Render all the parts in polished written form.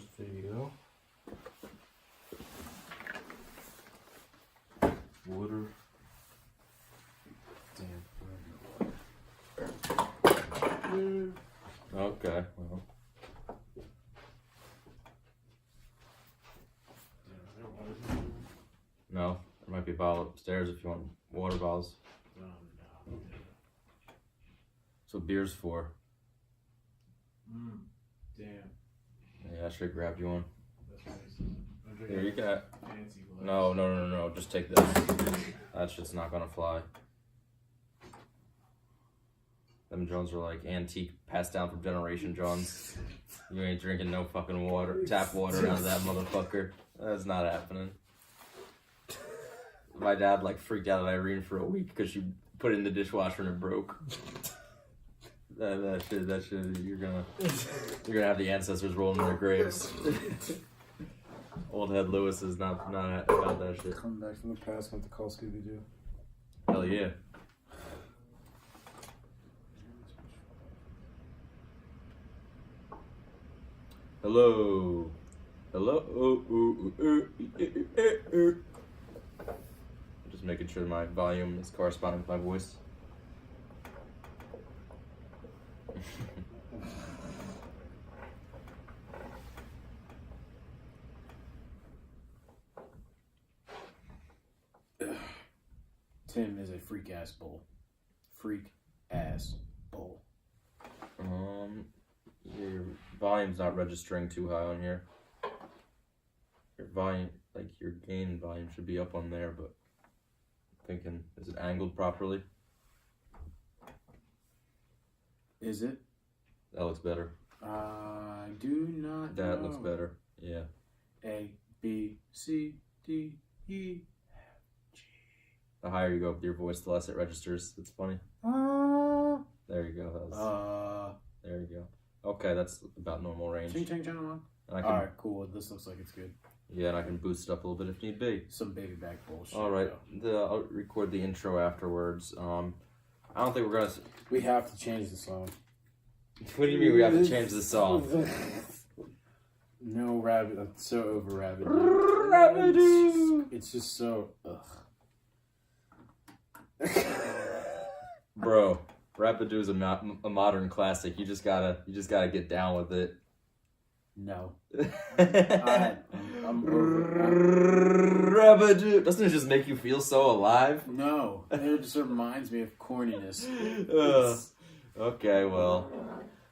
first video. Water. Damn. Okay, well. No, there might be a bottle upstairs if you want water bottles. No. That's what beer's for. Damn. Yeah, I should have grabbed you one. That's nice. Here, you got. Fancy glass. No. Just take this. That shit's not gonna fly. Them Jones are like antique, passed down from generation Johns. You ain't drinking no fucking water, tap water out of that motherfucker. That's not happening. My dad like freaked out at Irene for a week because she put it in the dishwasher and it broke. That shit, you're gonna have the ancestors rolling in their graves. Old head Lewis is not about that shit. Come back from the past, went to call Scooby-Doo. Hell yeah. Hello. Just making sure my volume is corresponding with my voice. Tim is a freak ass bull. Freak ass bull. Your volume's not registering too high on here. Your volume, like your gain volume, should be up on there, but I'm thinking, is it angled properly? Is it? That looks better. I do not know. That looks better. Yeah. A, B, C, D, E, F, G. The higher you go with your voice, the less it registers. It's funny. There you go. There you go. Okay, that's about normal range. Ching, ching, ching. Alright, cool. This looks like it's good. Yeah, and I can boost it up a little bit if need be. Some baby back bullshit. Alright, I'll record the intro afterwards. I don't think we're gonna... We have to change the song. What do you mean we have to change the song? No, Rabbit. I'm so over Rabbit. Rabbit-oo! It's just so... Bro, Rabbit-oo is a modern classic. You just gotta get down with it. No. I'm Rabbit-oo. Doesn't it just make you feel so alive? No. It just reminds me of corniness. Okay, well,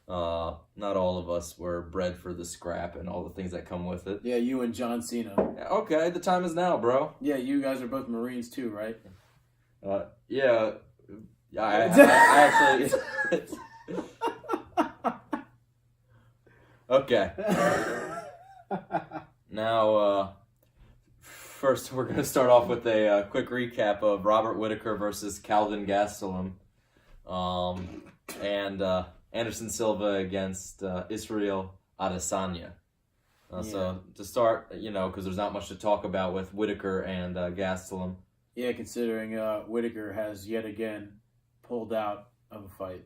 not all of us were bred for the scrap and all the things that come with it. Yeah, you and John Cena. Okay, the time is now, bro. Yeah, you guys are both Marines too, right? Yeah. I actually... Okay. Now, first we're going to start off with a quick recap of Robert Whittaker versus Calvin Gastelum. And Anderson Silva against Israel Adesanya. So to start, because there's not much to talk about with Whittaker and Gastelum. Yeah, considering Whittaker has yet again pulled out of a fight.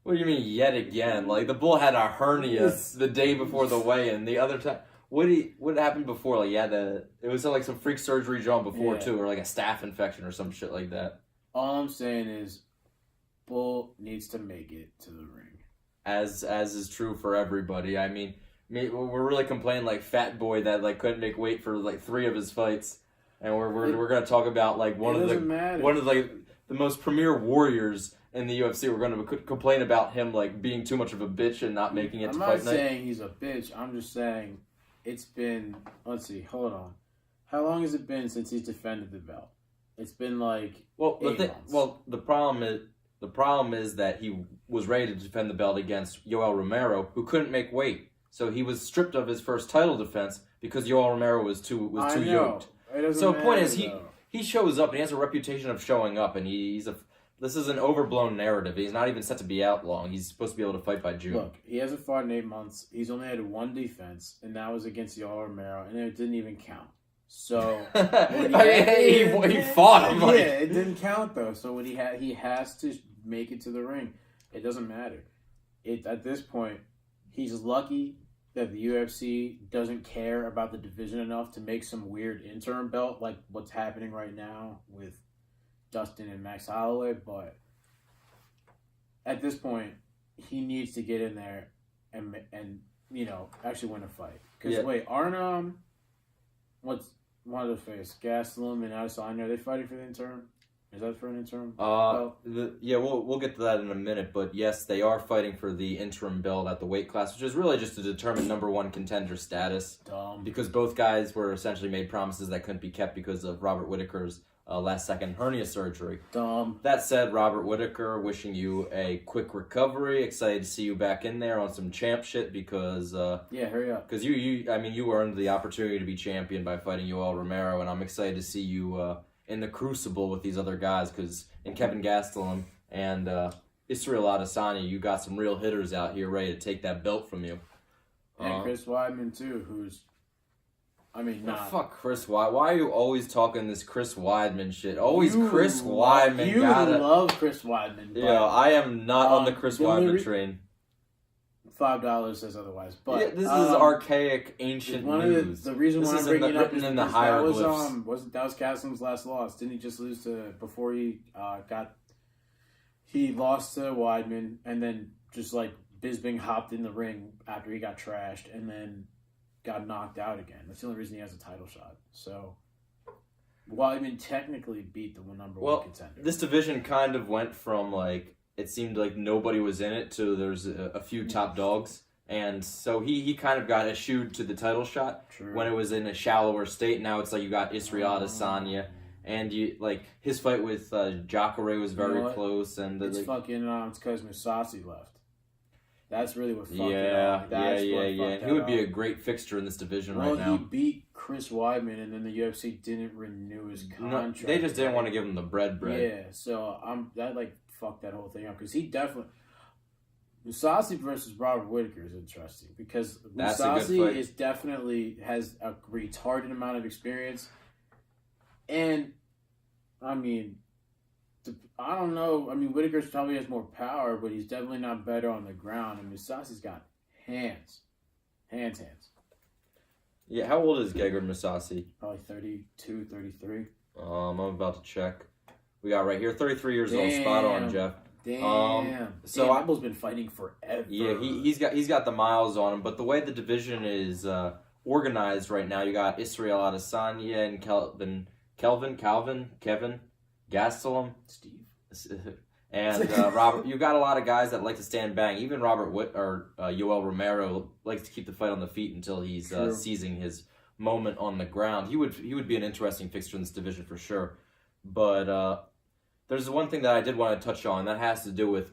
What do you mean yet again? Like the bull had a hernia the day before the weigh-in. The other time, what happened before? Like it was like some freak surgery drawn before too, or like a staph infection or some shit like that. All I'm saying is, bull needs to make it to the ring. As is true for everybody. I mean, we're really complaining like fat boy that like couldn't make weight for like 3 of his fights, and we're gonna talk about like one of the most premier warriors in the UFC. We're going to complain about him like being too much of a bitch and not making it to fight night. I'm not saying he's a bitch. I'm just saying it's been, let's see, hold on. How long has it been since he's defended the belt? It's been like 8 months. Well, the problem is that he was ready to defend the belt against Yoel Romero, who couldn't make weight. So he was stripped of his first title defense because Yoel Romero was too yoked. So the point is he shows up and he has a reputation of showing up, and this is an overblown narrative. He's not even set to be out long. He's supposed to be able to fight by June. Look, he hasn't fought in 8 months. He's only had 1 defense, and that was against Yoel Romero, and it didn't even count. So he fought him. Yeah, it didn't count though. So what he has to make it to the ring. It doesn't matter. At this point, he's lucky that the UFC doesn't care about the division enough to make some weird interim belt like what's happening right now with Dustin and Max Holloway, but at this point, he needs to get in there and actually win a fight. Because wait, aren't what's one of the face Gastelum and Adesanya, are they fighting for the interim? Is that for an interim? We'll get to that in a minute, but yes, they are fighting for the interim belt at the weight class, which is really just to determine number one contender status. Dumb. Because both guys were essentially made promises that couldn't be kept because of Robert Whittaker's last-second hernia surgery. Dumb. That said, Robert Whittaker, wishing you a quick recovery. Excited to see you back in there on some champ shit because... hurry up. Because you earned the opportunity to be champion by fighting Yoel Romero, and I'm excited to see you... in the crucible with these other guys, because in Kevin Gastelum and Israel Adesanya, you got some real hitters out here ready to take that belt from you. And Chris Weidman, too, who's... Fuck Chris Weidman. Why are you always talking this Chris Weidman shit? Chris Weidman. You love Chris Weidman. Yeah, I am not on the Chris Weidman train. $5 says otherwise, but this is archaic, ancient news. The reason why I'm bringing it up is in the because that was Gastelum's last loss. Didn't he just lose before he he lost to Weidman, and then just like Bisping hopped in the ring after he got trashed, and then got knocked out again. That's the only reason he has a title shot. So Weidman technically beat the number one contender. This division kind of went from like. It seemed like nobody was in it, so there's a few top dogs. And so he kind of got eschewed to the title shot when it was in a shallower state. Now it's like you got Israel Adesanya, and his fight with Jacare was very close. And it's because Mousasi left. That's really what fucked it up. He would be a great fixture in this division right now. Well, he beat Chris Weidman, and then the UFC didn't renew his contract. No, they just didn't want to give him the bread. Yeah, so fuck that whole thing up, because he definitely... Mousasi versus Robert Whittaker is interesting, because Mousasi has a retarded amount of experience, and I don't know. Whittaker probably has more power, but he's definitely not better on the ground, and Mousasi's got hands. Yeah, how old is Gegard Mousasi? Probably 32, 33. I'm about to check. We got right here, 33 years old, spot on, Jeff. Damn. Abel's been fighting forever. Yeah, he's got the miles on him, but the way the division is organized right now, you got Israel Adesanya and Kevin, Gastelum, Steve, and Robert. You got a lot of guys that like to stand bang. Even Robert Yoel Romero likes to keep the fight on the feet until he's seizing his moment on the ground. He would be an interesting fixture in this division for sure. But there's one thing that I did want to touch on that has to do with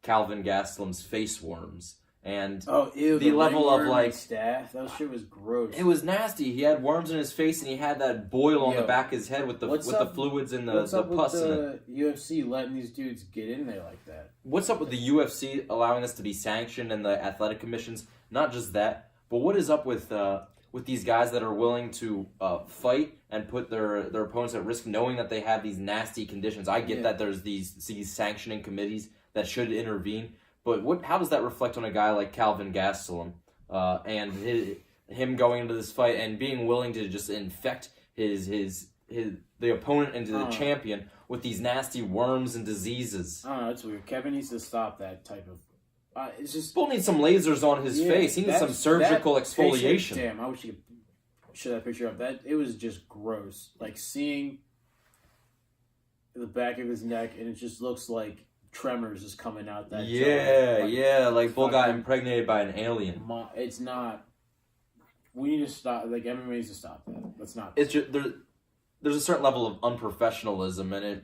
Calvin Gastelum's face worms and the level of staff. That shit was gross. It was nasty. He had worms in his face, and he had that boil on the back of his head with the fluids and the pus in it. UFC letting these dudes get in there like that? What's up with the UFC allowing this to be sanctioned and the athletic commissions? Not just that, but what is up with these guys that are willing to fight and put their opponents at risk, knowing that they have these nasty conditions? I get that there's these sanctioning committees that should intervene, but how does that reflect on a guy like Calvin Gastelum and him going into this fight and being willing to just infect the opponent into the champion with these nasty worms and diseases? I don't know. It's weird. Kevin needs to stop that type of. It's just Bull needs some lasers on his face. He needs some surgical exfoliation. Damn, I wish you could show that picture up. It was just gross. Like seeing the back of his neck, and it just looks like tremors is coming out that jaw. Like Bull got impregnated by an alien. It's not. We need to stop. Like MMA needs to stop that. That's not. It's just there's a certain level of unprofessionalism, and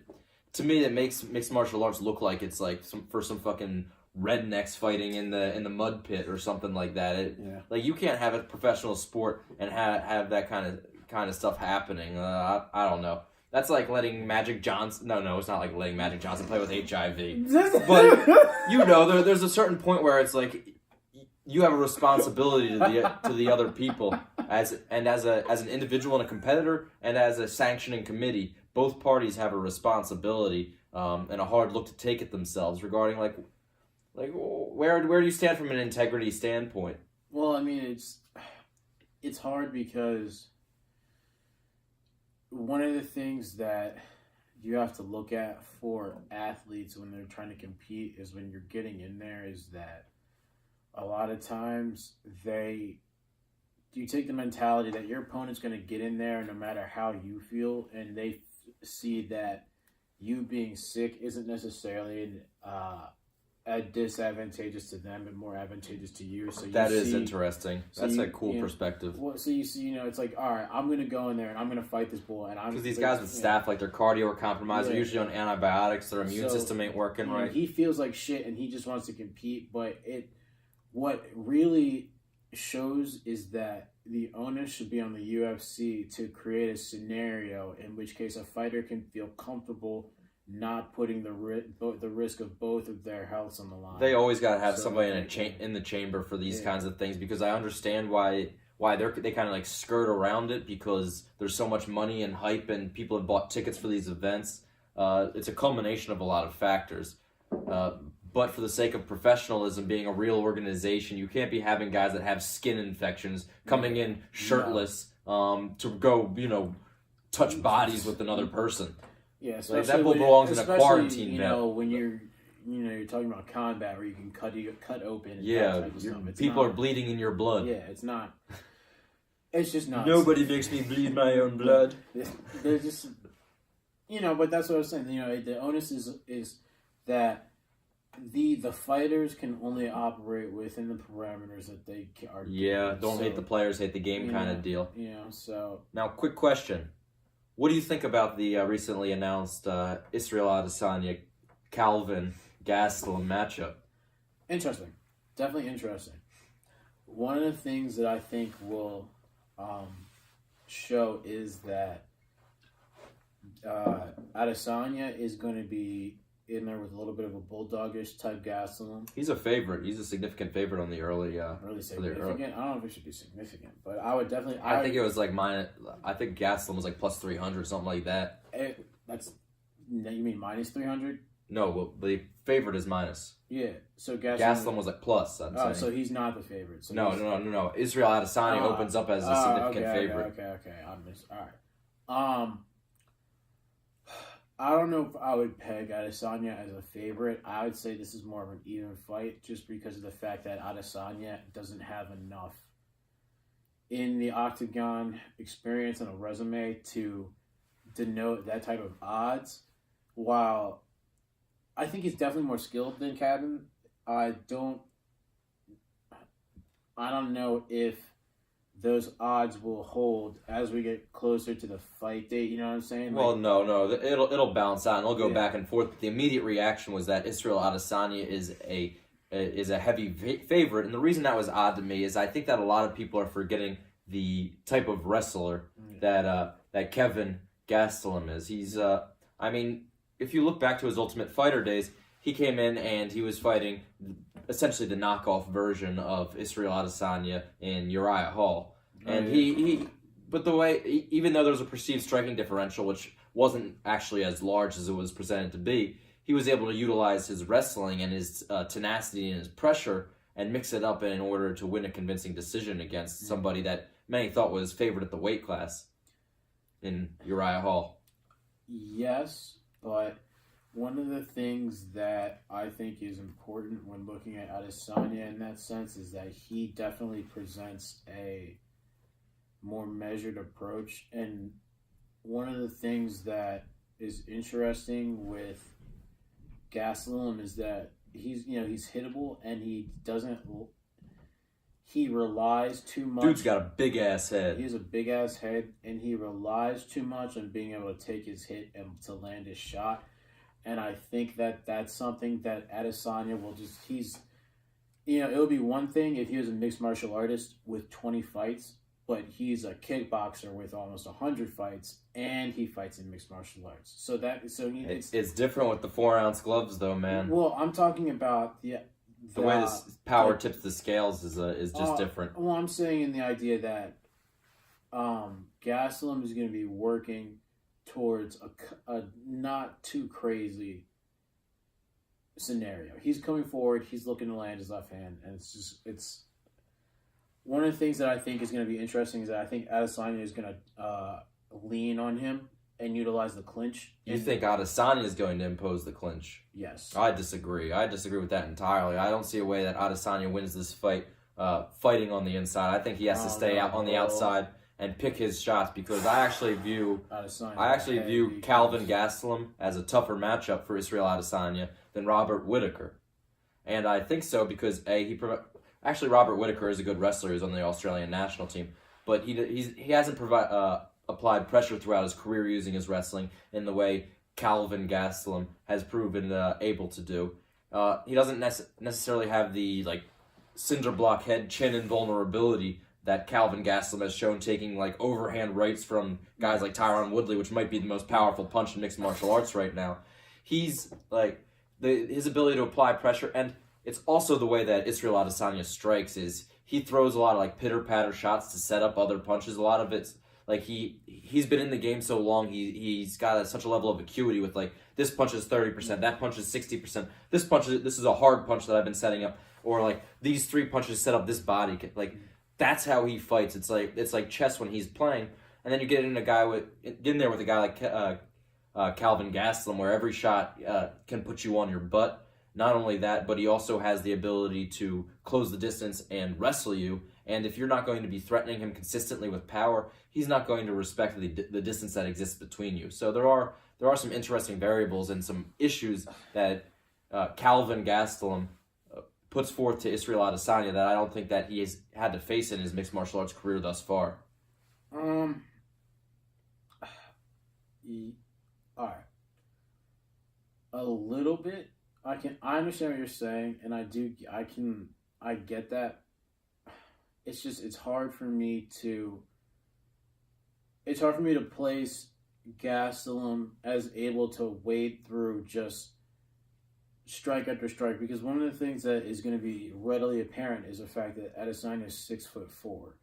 to me it makes mixed martial arts look like it's like some fucking rednecks fighting in the mud pit or something like that. Like you can't have a professional sport and have that kind of stuff happening. I don't know. That's like letting Magic Johnson. No, it's not like letting Magic Johnson play with HIV. But there's a certain point where it's like you have a responsibility to the other people as an individual and a competitor, and as a sanctioning committee. Both parties have a responsibility and a hard look to take at themselves regarding like where do you stand from an integrity standpoint? Well, I mean, it's hard because one of the things that you have to look at for athletes when they're trying to compete is when you're getting in there is that a lot of times you take the mentality that your opponent's going to get in there no matter how you feel, and they see that you being sick isn't necessarily disadvantageous to them and more advantageous to you. So that is interesting. That's a cool perspective. Well, so you see, it's like, all right, I'm going to go in there and I'm going to fight this bull, and because these guys with staph, like their cardio are compromised. They're usually on antibiotics. Their immune system ain't working right. He feels like shit, and he just wants to compete. But what really shows is that the onus should be on the UFC to create a scenario in which case a fighter can feel comfortable not putting the risk of both of their healths on the line. They always got to have somebody in the chamber for these kinds of things, because I understand why they kind of like skirt around it, because there's so much money and hype and people have bought tickets for these events. It's a culmination of a lot of factors. But for the sake of professionalism, being a real organization, you can't be having guys that have skin infections coming in shirtless to go, touch bodies with another person. Yeah, like that belongs in a quarantine belt. When you're talking about combat where you can cut open. And yeah, people are bleeding in your blood. Yeah, it's not. It's just not. Nobody makes me bleed my own blood. There's just, but that's what I was saying. The onus is that the fighters can only operate within the parameters that they are. Yeah, don't hate the players, hate the game kind of deal. So now, quick question. What do you think about the recently announced Israel Adesanya Calvin Gastelum matchup? Interesting. Definitely interesting. One of the things that I think will show is that Adesanya is going to be in there with a little bit of a bulldogish type Gastelum. He's a favorite. He's a significant favorite on the early. Significant. I don't know if it should be significant, but I would definitely. I think it was like I think Gastelum was like plus 300, something like that. You mean minus 300? No, well, the favorite is minus. Yeah, so Gastelum was like plus. I'm saying. So he's not the favorite. So no. Israel Adesanya opens up as a significant favorite. Okay. All right. I don't know if I would peg Adesanya as a favorite. I would say this is more of an even fight just because of the fact that Adesanya doesn't have enough in the octagon experience and a resume to denote that type of odds. While I think he's definitely more skilled than Calvin, I don't know if those odds will hold as we get closer to the fight date. You know what I'm saying? Well, no, it'll bounce out and it'll go back and forth. But the immediate reaction was that Israel Adesanya is a heavy favorite, and the reason that was odd to me is I think that a lot of people are forgetting the type of wrestler that Kevin Gastelum is. He's if you look back to his Ultimate Fighter days, he came in and he was fighting essentially the knockoff version of Israel Adesanya and Uriah Hall. And but the way, even though there was a perceived striking differential, which wasn't actually as large as it was presented to be, he was able to utilize his wrestling and his tenacity and his pressure and mix it up in order to win a convincing decision against somebody that many thought was favored at the weight class in Uriah Hall. Yes, but one of the things that I think is important when looking at Adesanya in that sense is that he definitely presents a more measured approach. And one of the things that is interesting with Gastelum is that he's hittable and he relies too much. Dude's got a big ass head. He has a big ass head and he relies too much on being able to take his hit and to land his shot. And I think that that's something that Adesanya will it would be one thing if he was a mixed martial artist with 20 fights, but he's a kickboxer with almost 100 fights, and he fights in mixed martial arts. It's different with the 4-ounce gloves, though, man. Well, I'm talking about the way this power tips the scales is just different. Well, I'm saying in the idea that Gastelum is going to be working towards a not too crazy scenario. He's coming forward. He's looking to land his left hand, and one of the things that I think is going to be interesting is that I think Adesanya is going to lean on him and utilize the clinch. You think Adesanya is going to impose the clinch? Yes. I disagree. I disagree with that entirely. I don't see a way that Adesanya wins this fight fighting on the inside. I think he has to stay out on the outside and pick his shots because I actually view Calvin Gastelum as a tougher matchup for Israel Adesanya than Robert Whittaker. And I think so because actually Robert Whittaker is a good wrestler. He's on the Australian national team, but he hasn't applied pressure throughout his career using his wrestling in the way Calvin Gastelum has proven able to do. He doesn't necessarily have the cinder block head, chin, and vulnerability that Calvin Gastelum has shown, taking overhand rights from guys like Tyron Woodley, which might be the most powerful punch in mixed martial arts right now. He's his ability to apply pressure, and it's also the way that Israel Adesanya strikes is he throws a lot of pitter-patter shots to set up other punches. A lot of it's he's been in the game so long, he's got such a level of acuity with this punch is 30%, that punch is 60%, this is a hard punch that I've been setting up, or these 3 punches set up this body. That's how he fights. It's like chess when he's playing, and then you get in there with a guy like Calvin Gastelum, where every shot can put you on your butt. Not only that, but he also has the ability to close the distance and wrestle you. And if you're not going to be threatening him consistently with power, he's not going to respect the distance that exists between you. So there are some interesting variables and some issues that Calvin Gastelum puts forth to Israel Adesanya that I don't think that he has had to face in his mixed martial arts career thus far. All right. A little bit. I understand what you're saying, and I get that. It's hard for me to place Gastelum as able to wade through just strike after strike, because one of the things that is going to be readily apparent is the fact that Adesanya is 6'4",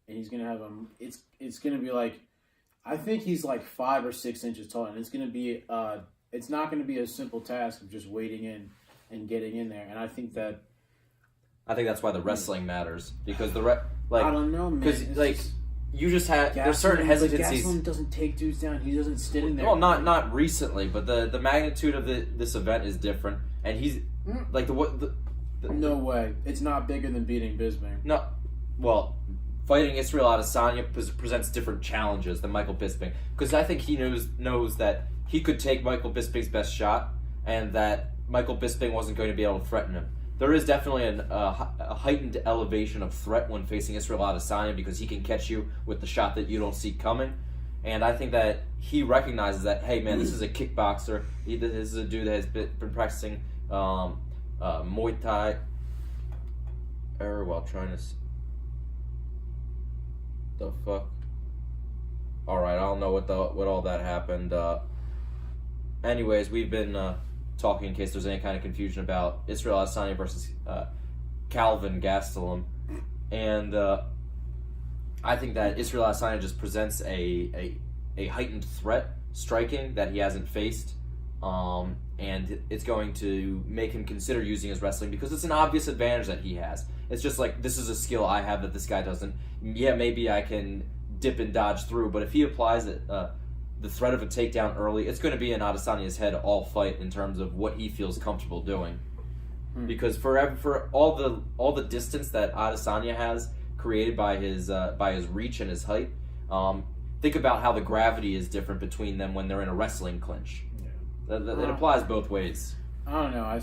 and he's going to have it's going to be I think he's 5 or 6 inches tall, and it's going to be it's not going to be a simple task of just wading in and getting in there. And I think that's why the wrestling matters, because I don't know, man. Because you just have there's certain hesitancies. Gastelum doesn't take dudes down. He doesn't sit in there. Well, not recently, but the magnitude of this event is different, and he's no way. It's not bigger than beating Bisping. No, well, fighting Israel Adesanya presents different challenges than Michael Bisping, because I think he knows that he could take Michael Bisping's best shot, and that Michael Bisping wasn't going to be able to threaten him. There is definitely a heightened elevation of threat when facing Israel Adesanya, because he can catch you with the shot that you don't see coming. And I think that he recognizes that, hey man, this is a kickboxer. This is a dude that has been practicing Muay Thai. The fuck? Alright, I don't know what all that happened. Anyways, we've been talking in case there's any kind of confusion about Israel Adesanya versus Calvin Gastelum, and I think that Israel Adesanya just presents a heightened threat striking that he hasn't faced, and it's going to make him consider using his wrestling because it's an obvious advantage that he has. It's just this is a skill I have that this guy doesn't. Yeah, maybe I can dip and dodge through, but if he applies it, the threat of a takedown early, it's going to be in Adesanya's head all fight in terms of what he feels comfortable doing. Because for all the distance that Adesanya has created by his reach and his height, think about how the gravity is different between them when they're in a wrestling clinch. Yeah. It applies both ways. I don't know.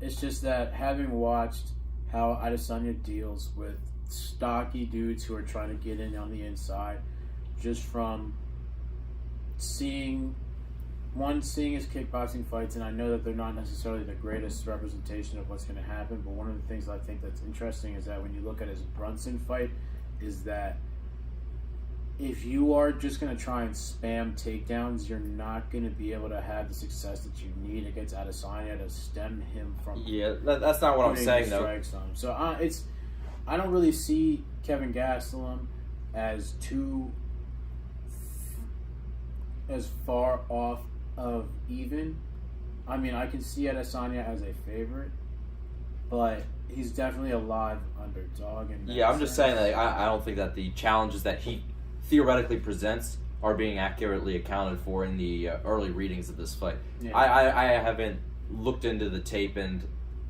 It's just that having watched how Adesanya deals with stocky dudes who are trying to get in on the inside, just from seeing his kickboxing fights, and I know that they're not necessarily the greatest representation of what's going to happen, but one of the things I think that's interesting is that when you look at his Brunson fight, is that if you are just going to try and spam takedowns, you're not going to be able to have the success that you need against Adesanya to stem him from. Yeah, that's not what I'm saying though. So I don't really see Kevin Gastelum as far off of even. I mean, I can see Adesanya as a favorite, but he's definitely a live underdog. Yeah, I'm just saying that I don't think that the challenges that he theoretically presents are being accurately accounted for in the early readings of this fight. Yeah. I haven't looked into the tape and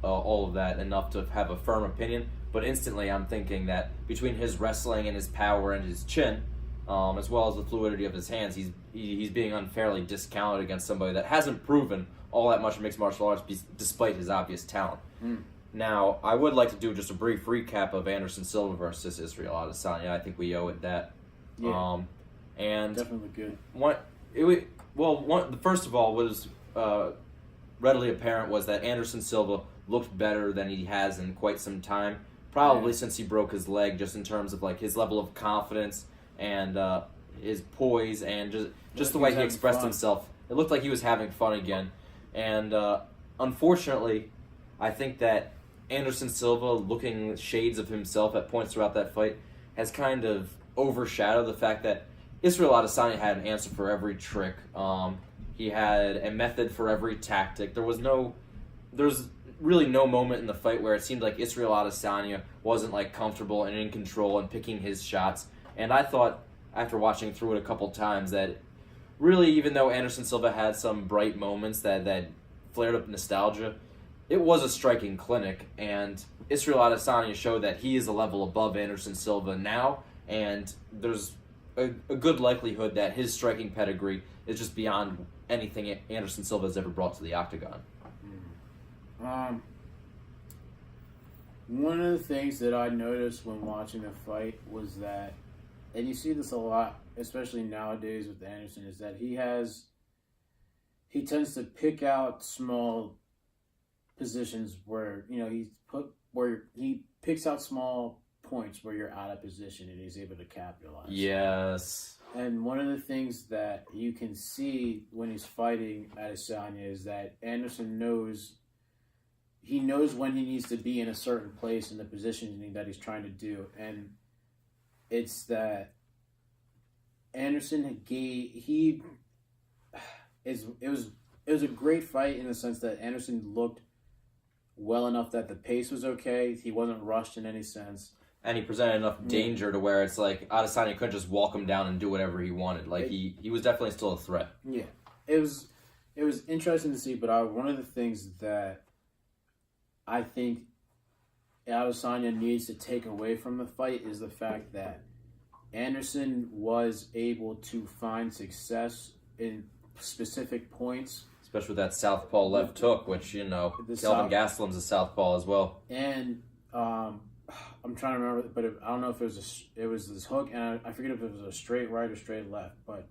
all of that enough to have a firm opinion, but instantly I'm thinking that between his wrestling and his power and his chin, as well as the fluidity of his hands, he's being unfairly discounted against somebody that hasn't proven all that much in mixed martial arts despite his obvious talent. Now, I would like to do just a brief recap of Anderson Silva versus Israel Adesanya. I think we owe it that. Yeah. And definitely good. First of all, what was readily apparent was that Anderson Silva looked better than he has in quite some time, probably since he broke his leg, just in terms of like his level of confidence and his poise and just the way he expressed himself. It looked like he was having fun again. And unfortunately, I think that Anderson Silva, looking shades of himself at points throughout that fight, has kind of overshadowed the fact that Israel Adesanya had an answer for every trick. He had a method for every tactic. There's really no moment in the fight where it seemed like Israel Adesanya wasn't like comfortable and in control and picking his shots. And I thought, after watching through it a couple times, that really, even though Anderson Silva had some bright moments that flared up nostalgia, it was a striking clinic, and Israel Adesanya showed that he is a level above Anderson Silva now, and there's a good likelihood that his striking pedigree is just beyond anything Anderson Silva has ever brought to the octagon. One of the things that I noticed when watching the fight was that, and you see this a lot, especially nowadays with Anderson, is that he tends to pick out small positions where, he picks out small points where you're out of position and he's able to capitalize. Yes. And one of the things that you can see when he's fighting Adesanya is that Anderson knows when he needs to be in a certain place in the positioning that he's trying to do. And it's that Anderson it was a great fight in the sense that Anderson looked well enough that the pace was okay. He wasn't rushed in any sense. And he presented enough danger to where it's like Adesanya couldn't just walk him down and do whatever he wanted. Like he was definitely still a threat. Yeah. It was interesting to see, but one of the things that I think Adesanya needs to take away from the fight is the fact that Anderson was able to find success in specific points. Especially with that southpaw left hook, which, Kelvin Gastelum's a southpaw as well. And I'm trying to remember, but I don't know if it was this hook, and I forget if it was a straight right or straight left, but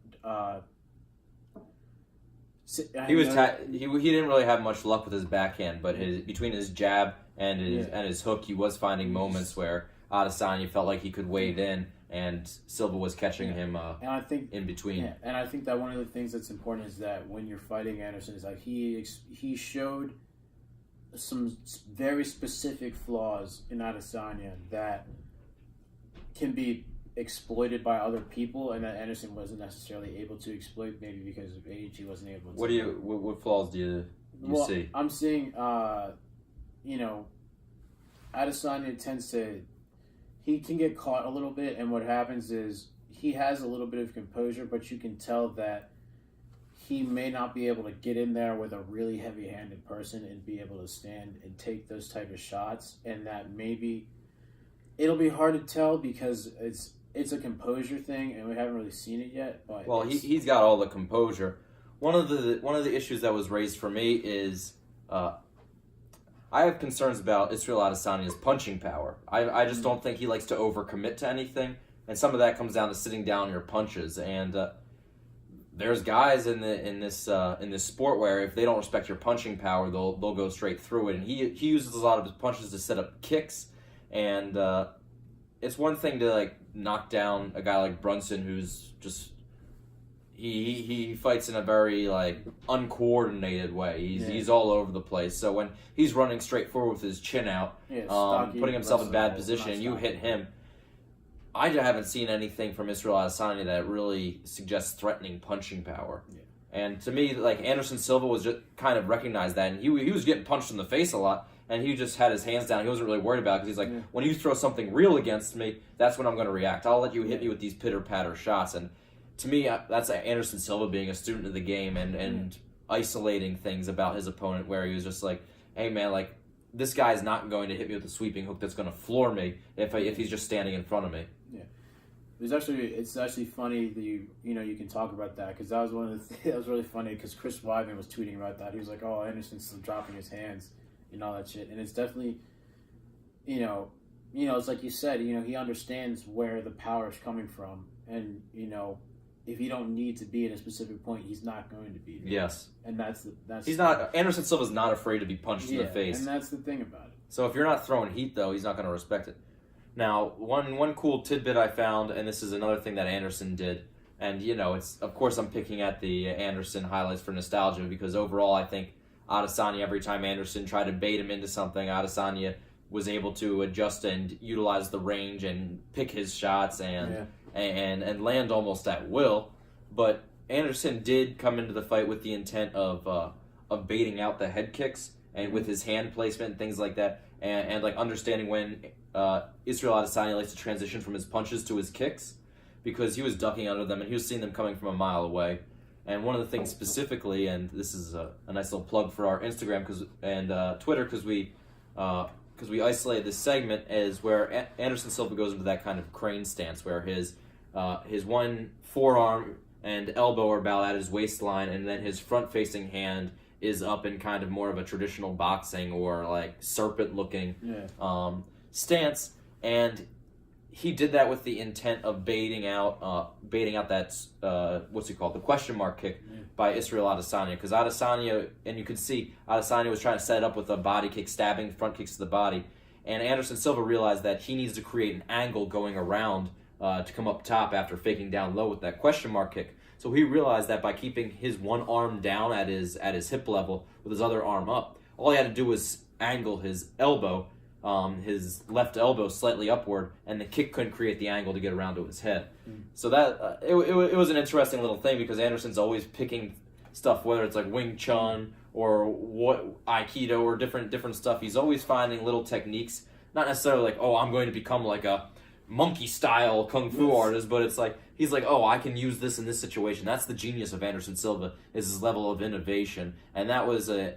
he didn't really have much luck with his backhand, but between his jab and his hook, he was finding moments where Adesanya felt like he could wade in, and Silva was catching him and I think, in between. Yeah, and I think that one of the things that's important is that when you're fighting Anderson, is like he showed some very specific flaws in Adesanya that can be exploited by other people, and that Anderson wasn't necessarily able to exploit, maybe because of age. He wasn't able to. What flaws do you see? I'm seeing, Adesanya tends to. He can get caught a little bit, and what happens is he has a little bit of composure, but you can tell that he may not be able to get in there with a really heavy-handed person and be able to stand and take those type of shots, and that maybe it'll be hard to tell because it's a composure thing, and we haven't really seen it yet. But he's got all the composure. One of the issues that was raised for me is I have concerns about Israel Adesanya's punching power. I just don't think he likes to overcommit to anything, and some of that comes down to sitting down your punches. And there's guys in this sport where if they don't respect your punching power, they'll go straight through it. And he uses a lot of his punches to set up kicks, and it's one thing to like knock down a guy like Brunson who's just he fights in a very like uncoordinated way. He's all over the place. So when he's running straight forward with his chin out, putting himself in bad position, and you hit him, I haven't seen anything from Israel Adesanya that really suggests threatening punching power. Yeah. And to me, like Anderson Silva was just kind of recognized that, and he was getting punched in the face a lot, and he just had his hands down. He wasn't really worried about it because he's like, when you throw something real against me, that's when I'm going to react. I'll let you hit me with these pitter-patter shots. And to me, that's Anderson Silva being a student of the game and isolating things about his opponent where he was just like, hey, man, like, this guy's not going to hit me with a sweeping hook that's going to floor me if he's just standing in front of me. Yeah. It's actually funny that you can talk about that because that was one of the that was really funny because Chris Weidman was tweeting about that. He was like, "Oh, Anderson's still dropping his hands and all that shit," and it's definitely, it's like you said, he understands where the power is coming from, and if you don't need to be at a specific point, he's not going to be there. Yes, and that's Anderson Silva's not afraid to be punched in the face, and that's the thing about it. So if you're not throwing heat though, he's not going to respect it. Now, one cool tidbit I found, and this is another thing that Anderson did, and it's of course I'm picking at the Anderson highlights for nostalgia because overall I think Adesanya, every time Anderson tried to bait him into something, Adesanya was able to adjust and utilize the range and pick his shots and land almost at will. But Anderson did come into the fight with the intent of baiting out the head kicks and with his hand placement and things like that, and like understanding when Israel Adesanya likes to transition from his punches to his kicks because he was ducking under them and he was seeing them coming from a mile away. And one of the things specifically, and this is a nice little plug for our Instagram and Twitter because we isolated this segment, is where Anderson Silva goes into that kind of crane stance where his one forearm and elbow are about at his waistline, and then his front-facing hand is up in kind of more of a traditional boxing or like serpent-looking stance, and he did that with the intent of baiting out that what's it called, the question mark kick by Israel Adesanya, because Adesanya, and you can see Adesanya was trying to set it up with a body kick, stabbing front kicks to the body, and Anderson Silva realized that he needs to create an angle going around to come up top after faking down low with that question mark kick. So he realized that by keeping his one arm down at his hip level with his other arm up, all he had to do was angle his elbow, his left elbow slightly upward, and the kick couldn't create the angle to get around to his head. So that it was an interesting little thing because Anderson's always picking stuff, whether it's like Wing Chun or what Aikido or different stuff. He's always finding little techniques, not necessarily like, oh, I'm going to become like a monkey style kung fu artist, but it's like he's like, oh, I can use this in this situation. That's the genius of Anderson Silva, is his level of innovation, and that was an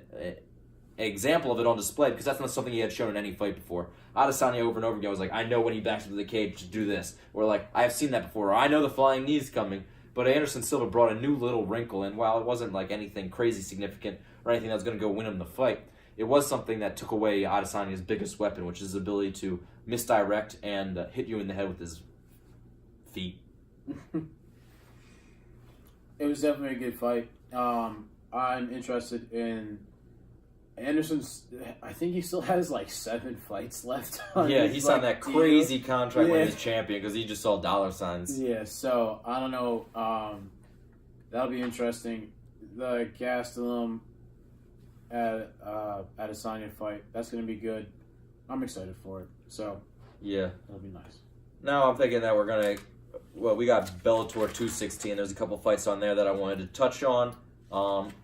example of it on display because that's not something he had shown in any fight before. Adesanya over and over again was like, I know when he backs into the cage to do this, or like, I've seen that before, or I know the flying knee's coming. But Anderson Silva brought a new little wrinkle, and while it wasn't like anything crazy significant or anything that was going to go win him the fight, it was something that took away Adesanya's biggest weapon, which is his ability to misdirect and hit you in the head with his feet. It was definitely a good fight. I'm interested in Anderson's. I think he still has like 7 fights left. He signed that crazy contract when he's champion because he just saw dollar signs. Yeah, so I don't know. That'll be interesting. The Gastelum Adesanya fight, that's going to be good. I'm excited for it. So yeah, that'll be nice. Now I'm thinking that we got Bellator 216. There's a couple fights on there that I wanted to touch on.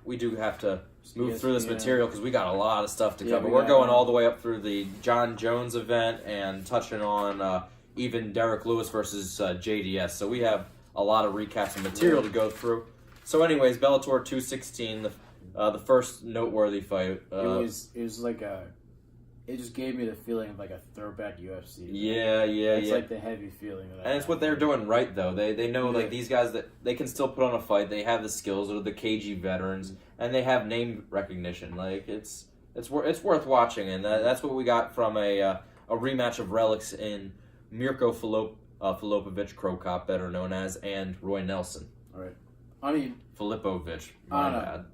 We do have to move through this material because we got a lot of stuff to cover. We're going all the way up through the John Jones event and touching on even Derek Lewis versus JDS. So we have a lot of recaps and material to go through. So anyways, Bellator 216, the first noteworthy fight. It was like it just gave me the feeling of like a throwback UFC. It's like the heavy feeling of that. And it's what they're doing right, though. They know, like, these guys, that they can still put on a fight. They have the skills. They're the cagey veterans. And they have name recognition. Like, it's worth watching. And that's what we got from a rematch of relics in Mirko Filipovic, Crow Cop, better known as, and Roy Nelson. All right. I mean... Filipovic, my bad.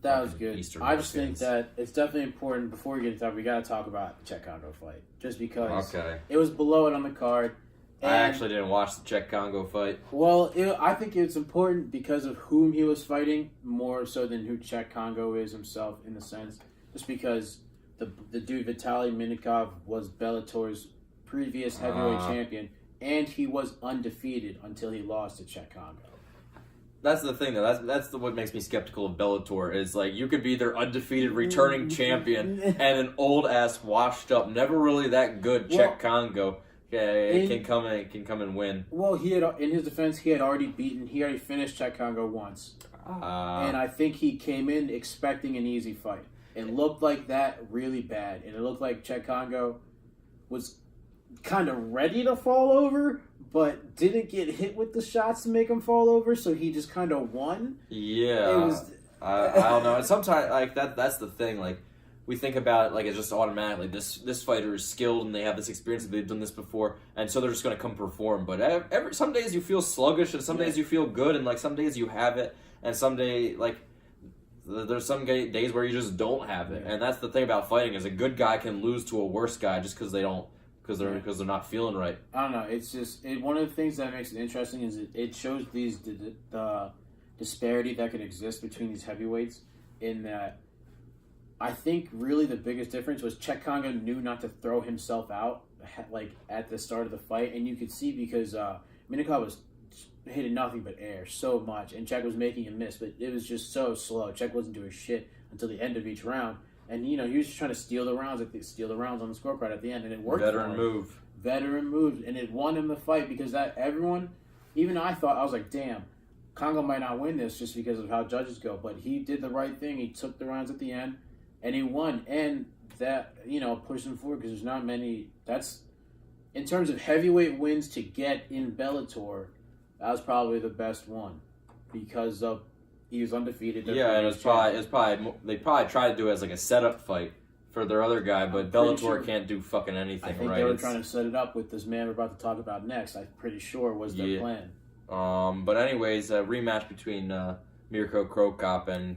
That was good. I just think that it's definitely important, before we get into that, we got to talk about the Czech Congo fight. Just because it was below it on the card. I actually didn't watch the Czech Congo fight. Well, I think it's important because of whom he was fighting, more so than who Czech Congo is himself, in the sense. Just because the dude Vitaly Minikov was Bellator's previous heavyweight champion, and he was undefeated until he lost to Czech Congo. that's the thing though. That's what makes me skeptical of Bellator is like you could be their undefeated returning champion and an old ass washed up, never really that good Czech Congo can come and win. Well, in his defense he had already finished Czech Congo once, and I think he came in expecting an easy fight. It looked like that really bad, and it looked like Czech Congo was kind of ready to fall over, but didn't get hit with the shots to make him fall over, so he just kind of won. Yeah, I don't know. And sometimes like that's the thing. Like we think about it like it's just automatically this fighter is skilled and they have this experience and they've done this before, and so they're just gonna come perform. But some days you feel sluggish, and some days you feel good, and like some days you have it, and some day like. There's some days where you just don't have it, and that's the thing about fighting is a good guy can lose to a worse guy just because they're not feeling right. I don't know. It's just one of the things that makes it interesting is it shows the disparity that can exist between these heavyweights. In that, I think really the biggest difference was Czech Congo knew not to throw himself out like at the start of the fight, and you could see because Minikov was hitting nothing but air so much, and Czech was making a miss, but it was just so slow. Czech wasn't doing shit until the end of each round, and he was just trying to steal the rounds on the scorecard at the end, and it worked. Veteran move, and it won him the fight because even I was like, damn, Congo might not win this just because of how judges go, but he did the right thing. He took the rounds at the end, and he won, and that pushed him forward because there's not many. That's in terms of heavyweight wins to get in Bellator. That was probably the best one because he was undefeated. Yeah, and it was probably they probably tried to do it as like a setup fight for their other guy, but Bellator can't do fucking anything. I think they were trying to set it up with this man we're about to talk about next. I'm pretty sure was their plan. But anyways, a rematch between Mirko Cro Cop and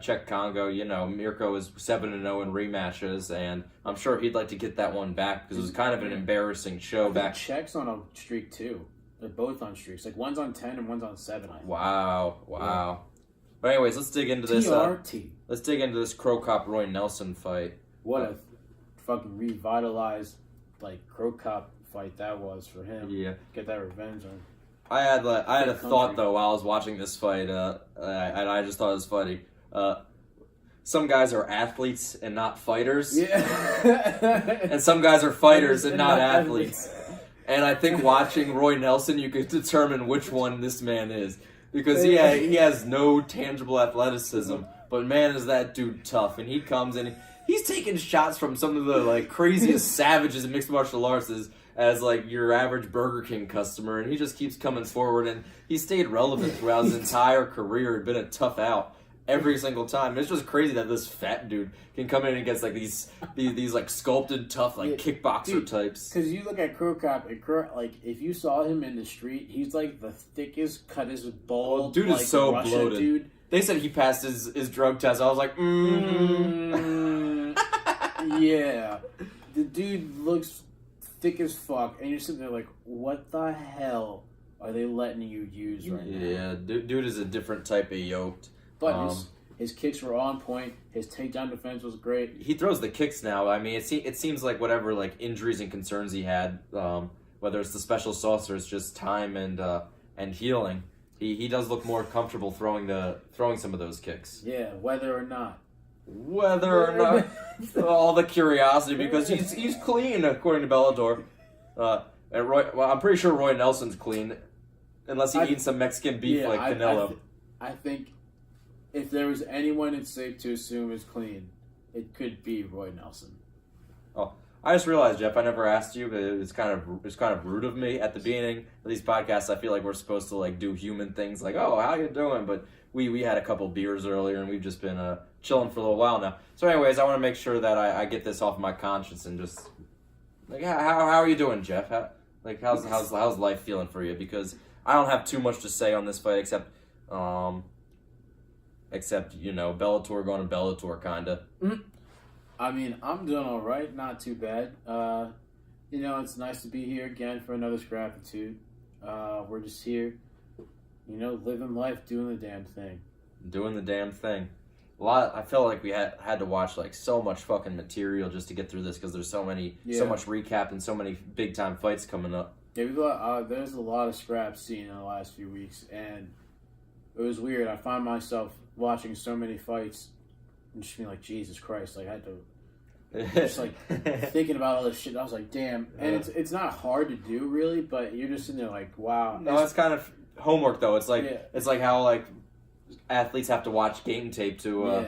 Czech Congo. Mirko is 7-0 in rematches, and I'm sure he'd like to get that one back because it was kind of an embarrassing show back. Czech's on a streak too. They're both on streaks. Like one's on 10 and one's on 7. Wow. Yeah. But anyways, let's dig into this. Let's dig into this Cro Cop Roy Nelson fight. What a fucking revitalized Cro Cop fight that was for him. Yeah. Get that revenge on. I had a thought though while I was watching this fight, and I just thought it was funny. Some guys are athletes and not fighters. Yeah. And some guys are fighters and not athletes. And I think watching Roy Nelson, you could determine which one this man is. Because he has no tangible athleticism, but man, is that dude tough. And he comes and he's taking shots from some of the craziest savages in mixed martial arts as your average Burger King customer. And he just keeps coming forward, and he stayed relevant throughout his entire career. He'd been a tough out every single time. It's just crazy that this fat dude can come in against these sculpted tough kickboxer types. Because you look at Cro Cop, and if you saw him in the street, he's the thickest, cuttest, bald. Dude is so Russia bloated. Dude. They said he passed his drug test. I was like, yeah. The dude looks thick as fuck, and you're sitting there what the hell are they letting you use right now? Yeah, dude is a different type of yoked. But his kicks were on point. His takedown defense was great. He throws the kicks now. I mean, it seems like whatever injuries and concerns he had, whether it's the special sauce or it's just time and healing, he does look more comfortable throwing some of those kicks. Yeah, whether or not. All the curiosity because he's clean according to Bellator. I'm pretty sure Roy Nelson's clean, unless he eats some Mexican beef like Canelo. I think. If there was anyone it's safe to assume is clean, it could be Roy Nelson. Oh, I just realized, Jeff, I never asked you, but it's kind of rude of me at the beginning of these podcasts. I feel like we're supposed to do human things oh, how you doing? But we had a couple beers earlier, and we've just been chilling for a little while now. So anyways, I want to make sure that I get this off my conscience and just how are you doing, Jeff? How's life feeling for you? Because I don't have too much to say on this fight except Bellator going to Bellator, kinda. I mean, I'm doing all right, not too bad. It's nice to be here again for another Scrappitude. We're just here, living life, doing the damn thing. Doing the damn thing. I felt like we had to watch so much fucking material just to get through this because there's so much recap and so many big time fights coming up. Yeah, there's a lot of scraps seen in the last few weeks, and it was weird. I find myself watching so many fights and just being like, Jesus Christ, like I had to just like thinking about all this shit. I was like, damn. And it's not hard to do really, but you're just sitting there like, wow. No, it's kind of homework though. It's like it's like how like athletes have to watch game tape to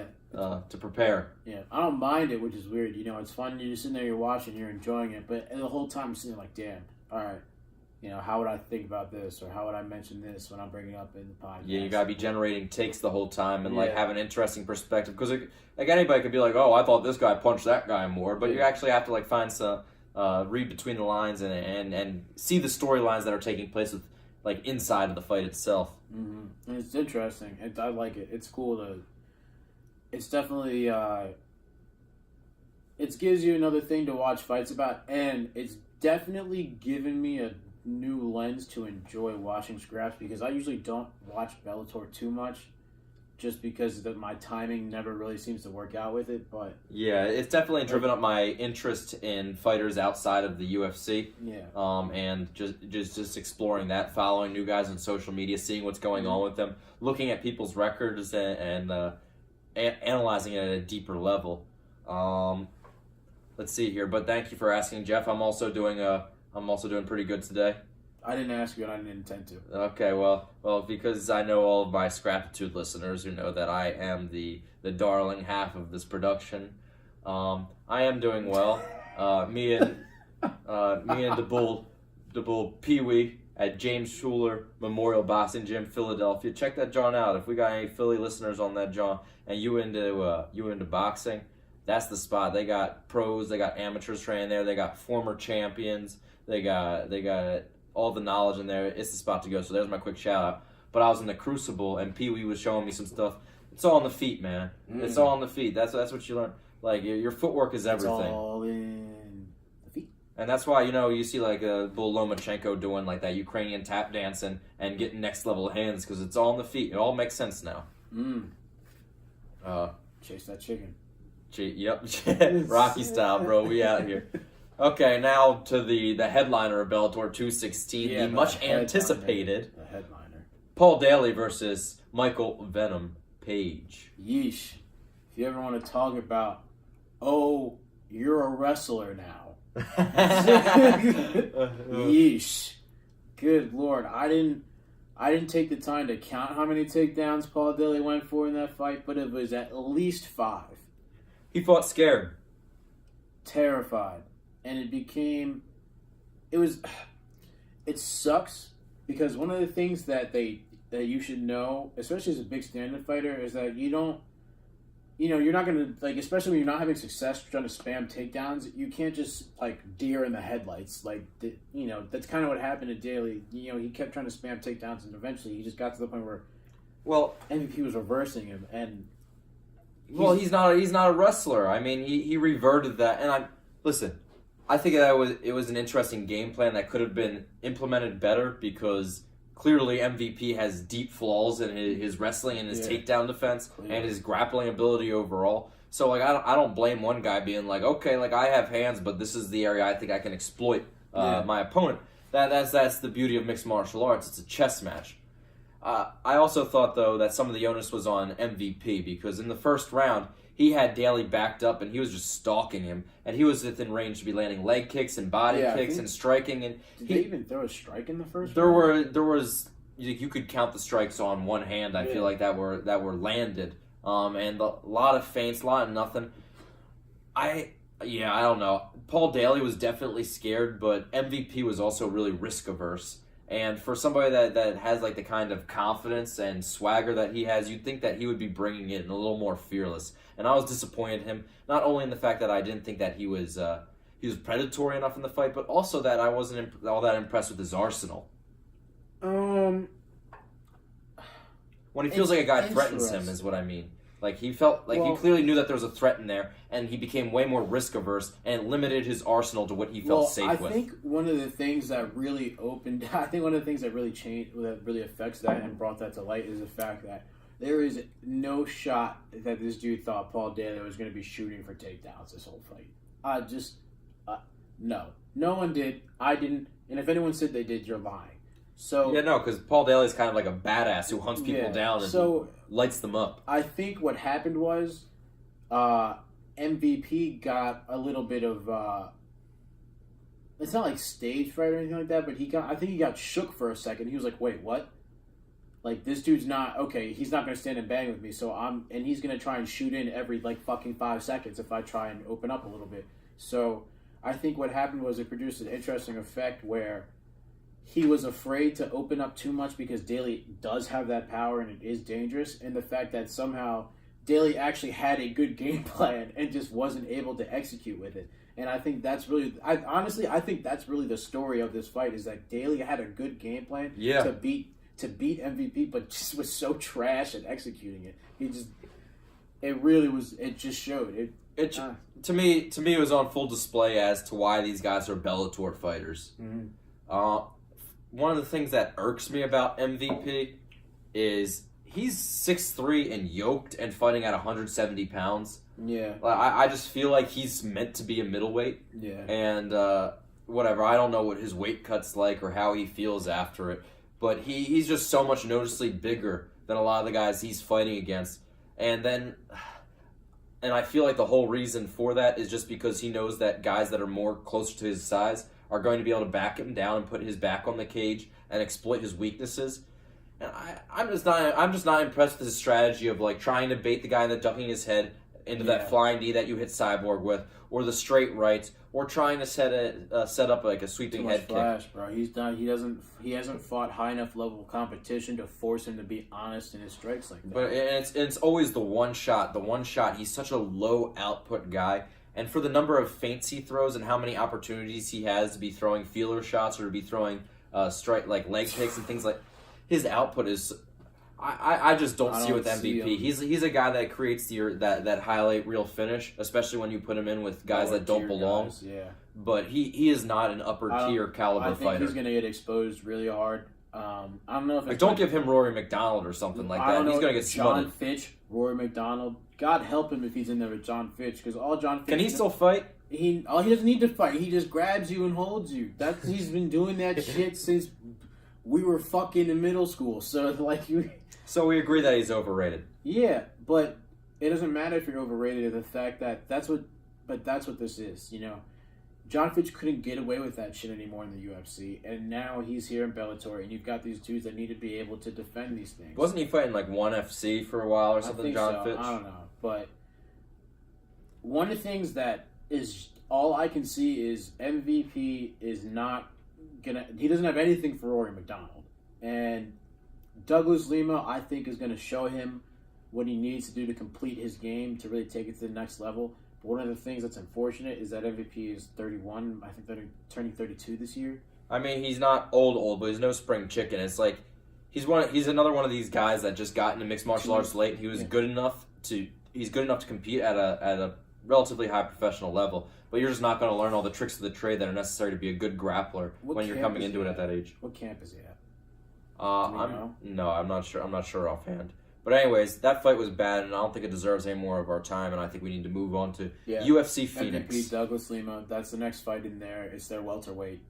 prepare. Yeah, I don't mind it, which is weird. You know, it's fun. You're just sitting there, you're watching, you're enjoying it, but the whole time I'm sitting there like, damn, all right. You know, how would I think about this, or how would I mention this when I'm bringing it up in the podcast? Yeah, you gotta be generating takes the whole time and like have an interesting perspective, because like anybody could be like, oh, I thought this guy punched that guy more, but you actually have to like find some read between the lines and see the storylines that are taking place with like inside of the fight itself. Mm-hmm. And it's interesting. I like it. It's cool to. It's definitely. It gives you another thing to watch fights about, and it's definitely given me a new lens to enjoy watching scraps, because I usually don't watch Bellator too much just because my timing never really seems to work out with it. But yeah, it's definitely driven up my interest in fighters outside of the UFC. Yeah. And just exploring that, following new guys on social media, seeing what's going on with them, looking at people's records and analyzing it at a deeper level. Let's see here, but thank you for asking, Jeff. I'm also doing pretty good today. I didn't ask you, and I didn't intend to. Okay, well, because I know all of my Scrapitude listeners who know that I am the darling half of this production. I am doing well. Me and the bull Pee Wee at James Schuler Memorial Boxing Gym, Philadelphia. Check that John out. If we got any Philly listeners on that John, and you into boxing, that's the spot. They got pros, they got amateurs training there, they got former champions, they got all the knowledge in there. It's the spot to go. So there's my quick shout out. But I was in the Crucible, and Pee Wee was showing me some stuff. It's all on the feet, man. It's all on the feet. That's what you learn. Like your footwork is everything. It's all in the feet. And that's why you see like Bull Lomachenko doing like that Ukrainian tap dancing and getting next level hands, because it's all on the feet. It all makes sense now. Chase that chicken. Yep, Rocky style, bro. We out here. Okay, now to the headliner of Bellator 216, the much anticipated headliner, Paul Daly versus Michael Venom Page. Yeesh. If you ever want to talk about, oh, you're a wrestler now. Yeesh. Good Lord. I didn't take the time to count how many takedowns Paul Daly went for in that fight, but it was at least 5. He fought scared. Terrified. And it sucks, because one of the things that you should know, especially as a big stand-up fighter, is that you're not going to, like, especially when you're not having success trying to spam takedowns, you can't just, like, deer in the headlights. Like, that's kind of what happened to Daly. He kept trying to spam takedowns, and eventually he just got to the point where, MVP was reversing him, and... he's not a wrestler. I mean, he reverted that, and listen, I think it was an interesting game plan that could have been implemented better, because clearly MVP has deep flaws in his wrestling and his takedown defense and his grappling ability overall. So like I don't blame one guy being like, okay, like I have hands, but this is the area I think I can exploit my opponent. That's the beauty of mixed martial arts. It's a chess match. I also thought, though, that some of the onus was on MVP, because in the first round, he had Daly backed up, and he was just stalking him, and he was within range to be landing leg kicks and body kicks and striking. And did they even throw a strike in the first round? There was you could count the strikes on one hand. I feel like that were landed, and a lot of feints, a lot of nothing. I don't know. Paul Daly was definitely scared, but MVP was also really risk averse. And for somebody that has like the kind of confidence and swagger that he has, you'd think that he would be bringing it in a little more fearless. And I was disappointed in him, not only in the fact that I didn't think that he was predatory enough in the fight, but also that I wasn't all that impressed with his arsenal. When he feels like a guy threatens him, is what I mean. Like he felt like he clearly knew that there was a threat in there, and he became way more risk averse and limited his arsenal to what he felt safe with. I think one of the things that really changed, that really affects that and brought that to light, is the fact that there is no shot that this dude thought Paul Daly was going to be shooting for takedowns this whole fight. No one did. I didn't. And if anyone said they did, you're lying. So yeah, no, because Paul Daly's kind of like a badass who hunts people down and lights them up. I think what happened was MVP got a little bit of it's not like stage fright or anything like that, but I think he got shook for a second. He was like, "Wait, what? Like this dude's not okay. He's not going to stand and bang with me. And he's going to try and shoot in every like fucking 5 seconds if I try and open up a little bit." So I think what happened was it produced an interesting effect where he was afraid to open up too much because Daly does have that power and it is dangerous, and the fact that somehow Daly actually had a good game plan and just wasn't able to execute with it. And I think that's really, I think that's really the story of this fight is that Daly had a good game plan to beat MVP, but just was so trash at executing it. It just showed it. To me, it was on full display as to why these guys are Bellator fighters. Mm-hmm. One of the things that irks me about MVP is he's 6'3" and yoked and fighting at 170 pounds. Yeah. I just feel like he's meant to be a middleweight. Yeah. And whatever, I don't know what his weight cut's like or how he feels after it, but he's just so much noticeably bigger than a lot of the guys he's fighting against. And I feel like the whole reason for that is just because he knows that guys that are more closer to his size are going to be able to back him down and put his back on the cage and exploit his weaknesses. And I'm just not impressed with his strategy of like trying to bait the guy into ducking his head into that flying knee that you hit Cyborg with, or the straight rights, or trying to set up like a sweeping head flash, kick. Bro. He hasn't fought high enough level of competition to force him to be honest in his strikes like that. But it's always the one shot. He's such a low output guy. And for the number of feints he throws and how many opportunities he has to be throwing feeler shots or to be throwing strike like leg kicks and things like, his output is. I just don't see with MVP. He's a guy that creates that highlight reel finish, especially when you put him in with guys that don't belong. Guys, yeah. But he is not an upper tier caliber fighter. I think he's gonna get exposed really hard. I don't know if like don't give him Rory McDonald or something like that. He's gonna get smothered. John Fitch, Rory McDonald. God help him if he's in there with John Fitch, because all John Fitch can he still fight? He doesn't need to fight. He just grabs you and holds you. He's been doing that shit since we were fucking in middle school. So like you. So we agree that he's overrated. Yeah, but it doesn't matter if you're overrated. The fact that that's what this is. You know, John Fitch couldn't get away with that shit anymore in the UFC, and now he's here in Bellator, and you've got these dudes that need to be able to defend these things. Wasn't he fighting like ONE FC for a while or something, John Fitch? I don't know, but one of the things that is all I can see is MVP is not gonna. He doesn't have anything for Rory McDonald, and Douglas Lima, I think, is going to show him what he needs to do to complete his game to really take it to the next level. But one of the things that's unfortunate is that MVP is 31. I think they're turning 32 this year. I mean, he's not old, but he's no spring chicken. It's like he's another one of these guys that just got into mixed martial arts late. He was good enough to compete at a relatively high professional level. But you're just not going to learn all the tricks of the trade that are necessary to be a good grappler when you're coming into it at that age. What camp is he at? I'm not sure. I'm not sure offhand. But anyways, that fight was bad, and I don't think it deserves any more of our time. And I think we need to move on to UFC Phoenix. MVP Douglas Lima. That's the next fight in there. It's their welterweight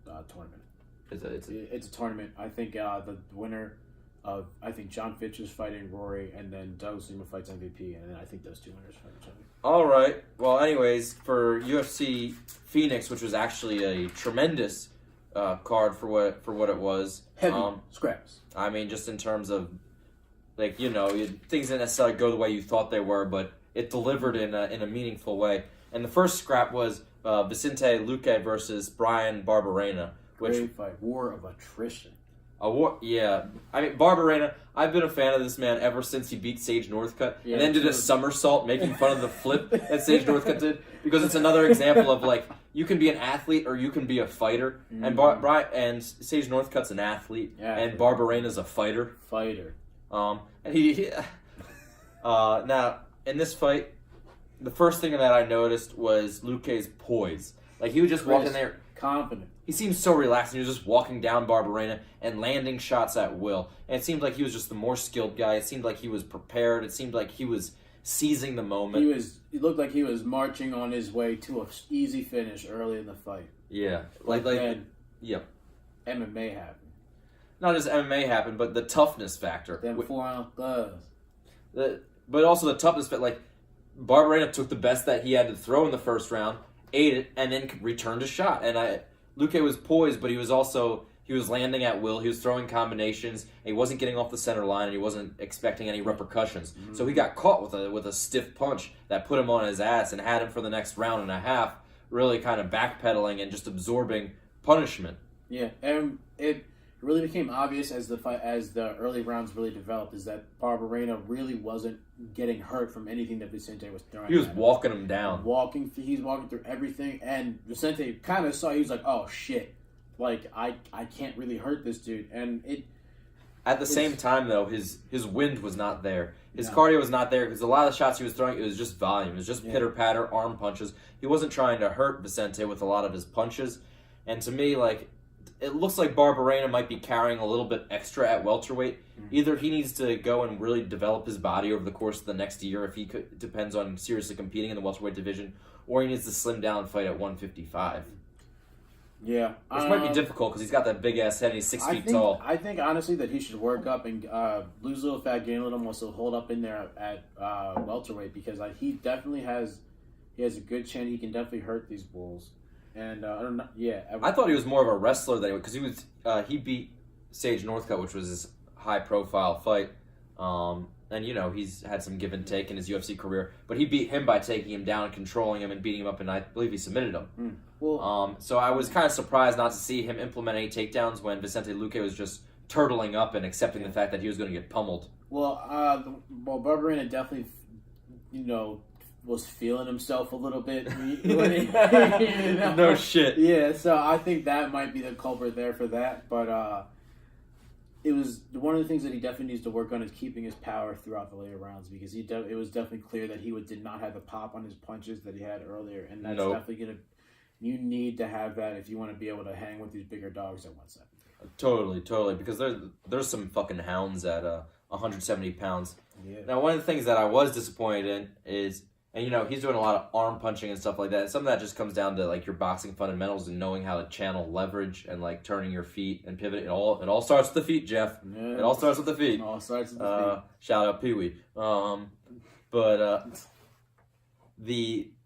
tournament. It's a tournament. I think the winner of John Fitch is fighting Rory, and then Douglas Lima fights MVP, and then I think those two winners fight each other. All right. Well, anyways, for UFC Phoenix, which was actually a tremendous card for what it was. Heavy scraps. I mean, just in terms of, like, you know, things didn't necessarily go the way you thought they were, but it delivered in a meaningful way. And the first scrap was Vicente Luque versus Brian Barberena. Great fight. War of attrition. Yeah. I mean, Barberena, I've been a fan of this man ever since he beat Sage Northcutt and then did a somersault making fun of the flip that Sage Northcutt did, because it's another example of, like, you can be an athlete or you can be a fighter. Mm-hmm. And Sage Northcutt's an athlete, and Barberena's a fighter. And he now, in this fight, the first thing that I noticed was Luque's poise. Like, he would just walk in there. Confident. He seemed so relaxed, and he was just walking down Barberena and landing shots at will. And it seemed like he was just the more skilled guy. It seemed like he was prepared. It seemed like he was seizing the moment. He looked like he was marching on his way to an easy finish early in the fight. Yeah. MMA happened. Not just MMA happened, but the toughness factor. Them 4-ounce gloves. But also the toughness factor. Like, Barberena took the best that he had to throw in the first round, ate it, and then returned a shot. And Luque was poised, but he was landing at will. He was throwing combinations. And he wasn't getting off the center line, and he wasn't expecting any repercussions. Mm-hmm. So he got caught with a stiff punch that put him on his ass and had him for the next round and a half, really kind of backpedaling and just absorbing punishment. Yeah, and it really became obvious as the early rounds really developed is that Barberena really wasn't getting hurt from anything that Vicente was throwing. He was walking him down. He's walking through everything, and Vicente kind of saw. He was like, "Oh shit! Like I can't really hurt this dude." And it. At the same time, though, his wind was not there. His cardio was not there because a lot of the shots he was throwing, it was just volume. It was just pitter-patter, arm punches. He wasn't trying to hurt Vicente with a lot of his punches. And to me, like, it looks like Barberena might be carrying a little bit extra at welterweight. Mm-hmm. Either he needs to go and really develop his body over the course of the next year, if he depends on seriously competing in the welterweight division, or he needs to slim down and fight at 155. Yeah. Which might be difficult because he's got that big-ass head and he's 6 feet tall. I think, honestly, that he should work up and lose a little fat, gain a little muscle, hold up in there at welterweight because he definitely has a good chin. He can definitely hurt these bulls. And I don't know. Yeah. I thought he was more of a wrestler than because he beat Sage Northcutt, which was his high-profile fight. And, he's had some give and take in his UFC career. But he beat him by taking him down and controlling him and beating him up, and I believe he submitted him. Mm. Well, so I was kind of surprised not to see him implement any takedowns when Vicente Luque was just turtling up and accepting the fact that he was going to get pummeled. Well, Barberena definitely, was feeling himself a little bit. No shit. Yeah, so I think that might be the culprit there for that. But it was one of the things that he definitely needs to work on is keeping his power throughout the later rounds because it was definitely clear that he did not have the pop on his punches that he had earlier, and that's definitely gonna. You need to have that if you want to be able to hang with these bigger dogs at 170. Totally, because there's some fucking hounds at 170 pounds. Yeah. Now, one of the things that I was disappointed in is, and he's doing a lot of arm punching and stuff like that. Some of that just comes down to like your boxing fundamentals and knowing how to channel leverage and like turning your feet and pivot. It all starts with the feet, Jeff. Yeah. It all starts with the feet. It all starts with the feet. Shout out Pee Wee. But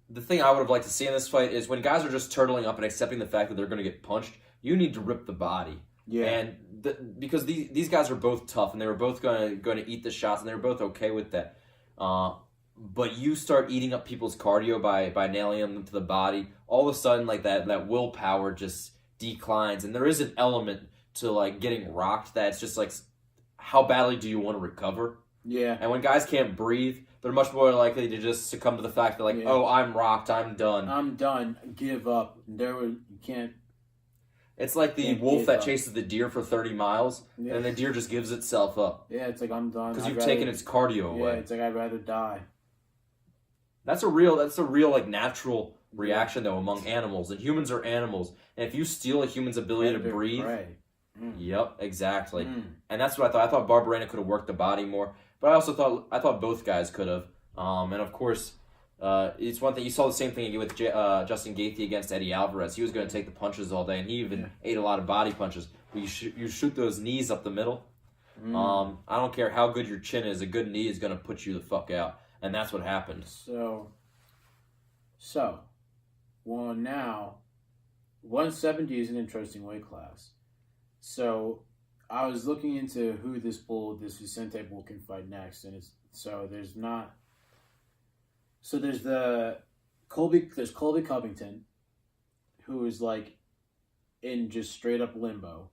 the thing I would have liked to see in this fight is when guys are just turtling up and accepting the fact that they're going to get punched, you need to rip the body. Yeah. And because these guys are both tough and they were both going to eat the shots and they were both okay with that. But you start eating up people's cardio by nailing them to the body, all of a sudden like that willpower just declines, and there is an element to like getting rocked that's just like how badly do you want to recover? Yeah. And when guys can't breathe, they're much more likely to just succumb to the fact that like, oh, I'm rocked, I'm done. Give up. You can't. It's like the wolf that chases the deer for 30 miles, and the deer just gives itself up. Yeah, it's like I'm done. Because you've taken its cardio away. Yeah, it's like I'd rather die. That's a real like natural reaction though among animals, and humans are animals. And if you steal a human's ability to breathe, yep, exactly. And that's what I thought. I thought Barberena could have worked the body more, but I thought both guys could have. And of course, it's one thing you saw the same thing with Justin Gaethje against Eddie Alvarez. He was going to take the punches all day, and he even ate a lot of body punches. But you shoot those knees up the middle. I don't care how good your chin is. A good knee is going to put you the fuck out. And that's what happened. Well, now, 170 is an interesting weight class. So, I was looking into who this Vicente bull can fight next, and there's Colby Covington, who is like in just straight up limbo.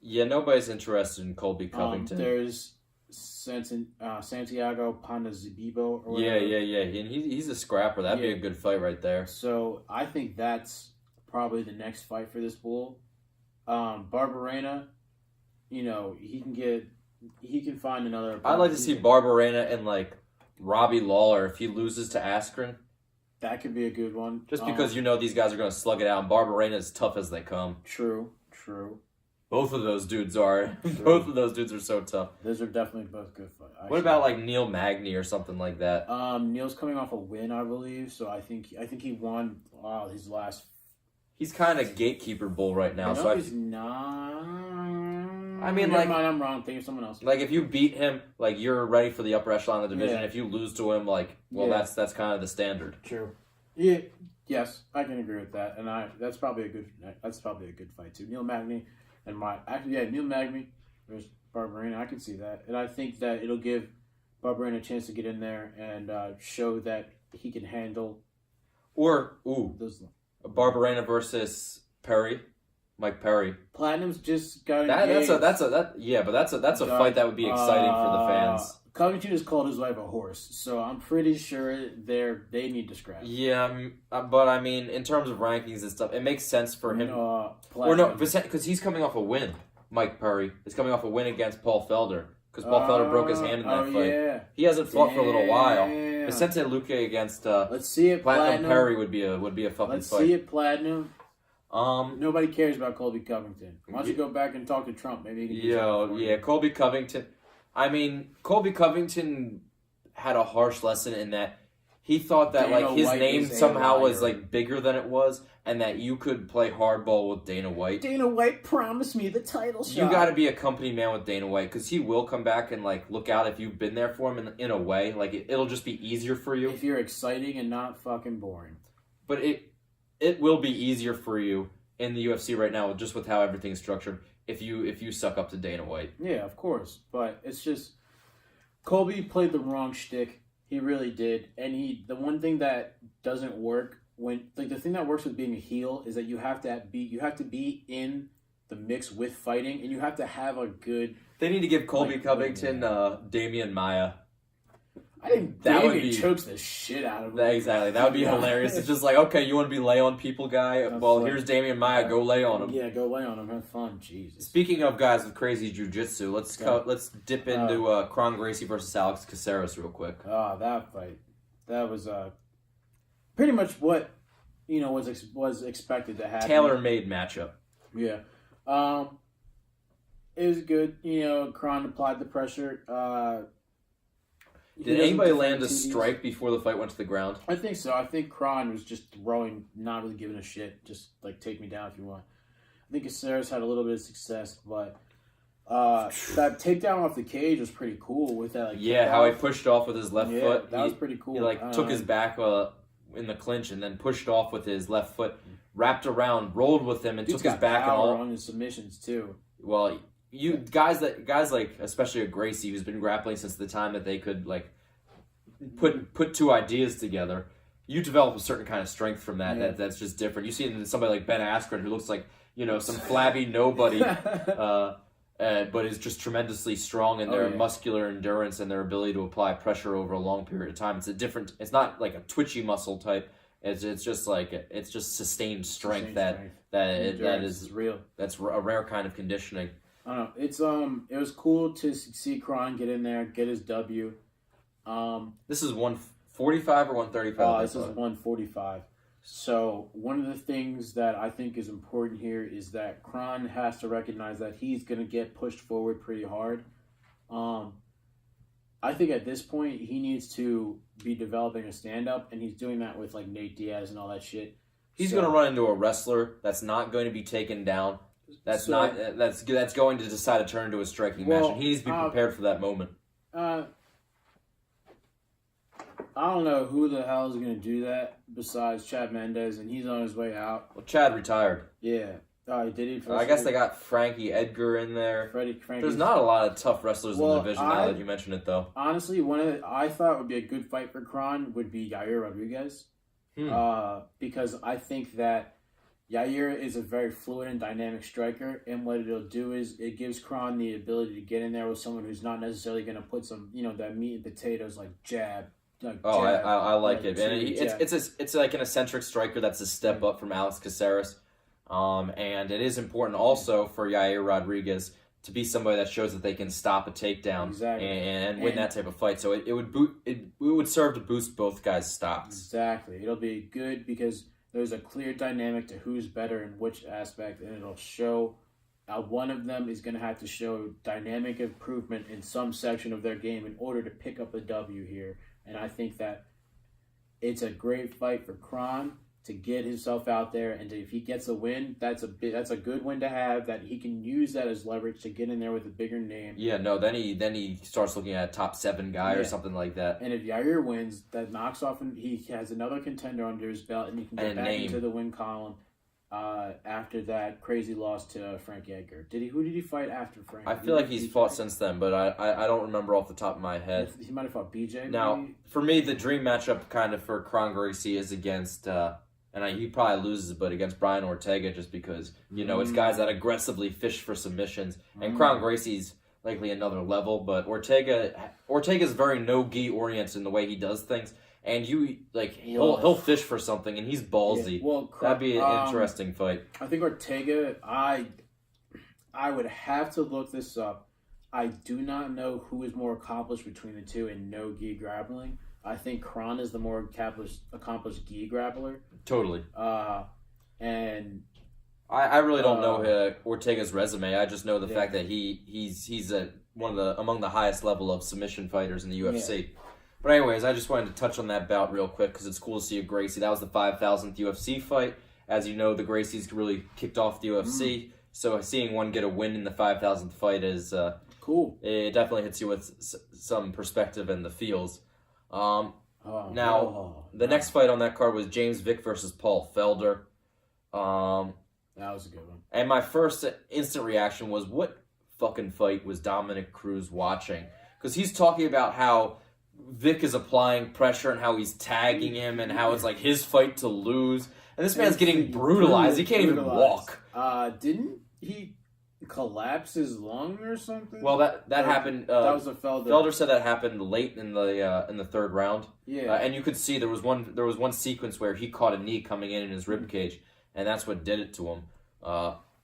Yeah, nobody's interested in Colby Covington. There's Santiago Ponzinibbio. Yeah. And he's a scrapper. That'd be a good fight right there. So I think that's probably the next fight for this bull. Barberena, he can find another opponent. I'd like to see Barberena and like Robbie Lawler if he loses to Askren. That could be a good one. Just because these guys are going to slug it out, and Barberena is tough as they come. True. Both of those dudes are. Both of those dudes are so tough. Those are definitely both good fights. What about like Neil Magny or something like that? Neil's coming off a win, I believe. So I think he won his last. he's kind of gatekeeper bull right now. No, he's not. I mean, never mind, I'm wrong. Think of someone else. Like if you beat him, like you're ready for the upper echelon of the division. Yeah. If you lose to him, like that's kind of the standard. True. Yeah. Yes, I can agree with that, and that's probably a good fight too. Neil Magny and Neil Magny versus Barberena. I can see that, and I think that it'll give Barberena a chance to get in there and show that he can handle. Or those. Barberena versus Mike Perry. Platinum's just got that's a fight that would be exciting for the fans. Covington has called his wife a horse, so I'm pretty sure they need to scrap. Yeah, but I mean, in terms of rankings and stuff, it makes sense for him. Because he's coming off a win. Mike Perry is coming off a win against Paul Felder because Paul Felder broke his hand in that fight. Yeah. He hasn't fought for a little while. Vicente Luque against let's see it Platinum Perry would be a fucking fight. Let's see it, Platinum. Nobody cares about Colby Covington. Why don't you go back and talk to Trump? Maybe he can Colby Covington. I mean, Colby Covington had a harsh lesson in that he thought that his name somehow was bigger than it was, and that you could play hardball with Dana White. Dana White promised me the title shot. You got to be a company man with Dana White because he will come back and look out if you've been there for him in a way. It'll just be easier for you if you're exciting and not fucking boring. But it will be easier for you in the UFC right now, just with how everything's structured. If you suck up to Dana White. Yeah, of course. But it's just Colby played the wrong shtick. He really did. And the one thing that doesn't work the thing that works with being a heel is that you have to be in the mix with fighting, and you have to have a good. They need to give Colby Covington Damian Maia. I think Damian chokes the shit out of him. Exactly. That would be hilarious. It's just okay, you want to be lay on people guy? Well, here's Damian Maia. Go lay on him. Yeah, go lay on him. Have fun. Jesus. Speaking of guys with crazy jiu-jitsu, let's dip into Kron Gracie versus Alex Caceres real quick. That fight. That was pretty much what was expected to happen. Tailor-made matchup. Yeah. It was good. Kron applied the pressure. Did anybody land a strike before the fight went to the ground? I think so. I think Kron was just throwing, not really giving a shit. Just take me down if you want. I think Caceres had a little bit of success, but that takedown off the cage was pretty cool with that. How he pushed off with his left foot. That was pretty cool. He took his back in the clinch and then pushed off with his left foot, wrapped around, rolled with him, and took his back and all on his submissions too. Well. Guys especially a Gracie who's been grappling since the time that they could put two ideas together. You develop a certain kind of strength from that. Yeah. That's just different. You see it in somebody like Ben Askren who looks like some flabby nobody, but is just tremendously strong in their muscular endurance and their ability to apply pressure over a long period of time. It's not like a twitchy muscle type. It's just sustained strength that is real. That's a rare kind of conditioning. I don't know. It was cool to see Kron get in there, get his W. This is 145 or 135? This is 145. So one of the things that I think is important here is that Kron has to recognize that he's going to get pushed forward pretty hard. I think at this point he needs to be developing a stand-up, and he's doing that with Nate Diaz and all that shit. He's going to run into a wrestler that's not going to be taken down. That's going to decide to turn into a striking match, and he needs to be prepared for that moment. I don't know who the hell is going to do that besides Chad Mendez, and he's on his way out. Well, Chad retired. Yeah. He did it. I guess they got Frankie Edgar in there. There's not a lot of tough wrestlers in the division now that you mention it, though. Honestly, I thought would be a good fight for Kron would be Yair Rodriguez. Because I think that Yair is a very fluid and dynamic striker, and what it'll do is it gives Kron the ability to get in there with someone who's not necessarily going to put some, that meat and potatoes jab. I like it, and it's like an eccentric striker that's a step up from Alex Caceres, and it is important also for Yair Rodriguez to be somebody that shows that they can stop a takedown and win that type of fight. So it would serve to boost both guys' stocks. Exactly, it'll be good because there's a clear dynamic to who's better in which aspect, and it'll show one of them is going to have to show dynamic improvement in some section of their game in order to pick up a W here. And I think that it's a great fight for Kron. to get himself out there, and if he gets a win, that's a good win to have. That he can use that as leverage to get in there with a bigger name. Yeah, no. Then he starts looking at a top 7 guy or something like that. And if Yair wins, that knocks off, and he has another contender under his belt, and he can get back into the win column. After that crazy loss to Frank Edgar. Who did he fight after Frank? I feel like he's fought since then, but I don't remember off the top of my head. He might have fought BJ. Now, maybe? For me, the dream matchup kind of for Kron Gracie is against, he probably loses, but against Brian Ortega, just because, it's guys that aggressively fish for submissions. And Kron Gracie's likely another level, but Ortega's very no-gi oriented in the way he does things. And he'll fish for something, and he's ballsy. Yeah, that'd be an interesting fight. I think Ortega. I would have to look this up. I do not know who is more accomplished between the two in no gi grappling. I think Kron is the more accomplished gi grappler. Totally. And I really don't know Ortega's resume. I just know the fact that he's among the highest level of submission fighters in the UFC. Yeah. But anyways, I just wanted to touch on that bout real quick because it's cool to see a Gracie. That was the 5,000th UFC fight. As you know, the Gracies really kicked off the UFC. So seeing one get a win in the 5,000th fight is cool. It definitely hits you with some perspective in the feels. The next fight on that card was James Vick versus Paul Felder. That was a good one. And my first instant reaction was, what fucking fight was Dominic Cruz watching? Because he's talking about how Vic is applying pressure and how he's tagging him and how it's like his fight to lose. And this man's getting brutalized. He can't even walk. Didn't he collapse his lung or something? Well, that happened. That was a Felder. Felder said that happened late in the third round. Yeah. And you could see there was one sequence where he caught a knee coming in his rib cage, and that's what did it to him.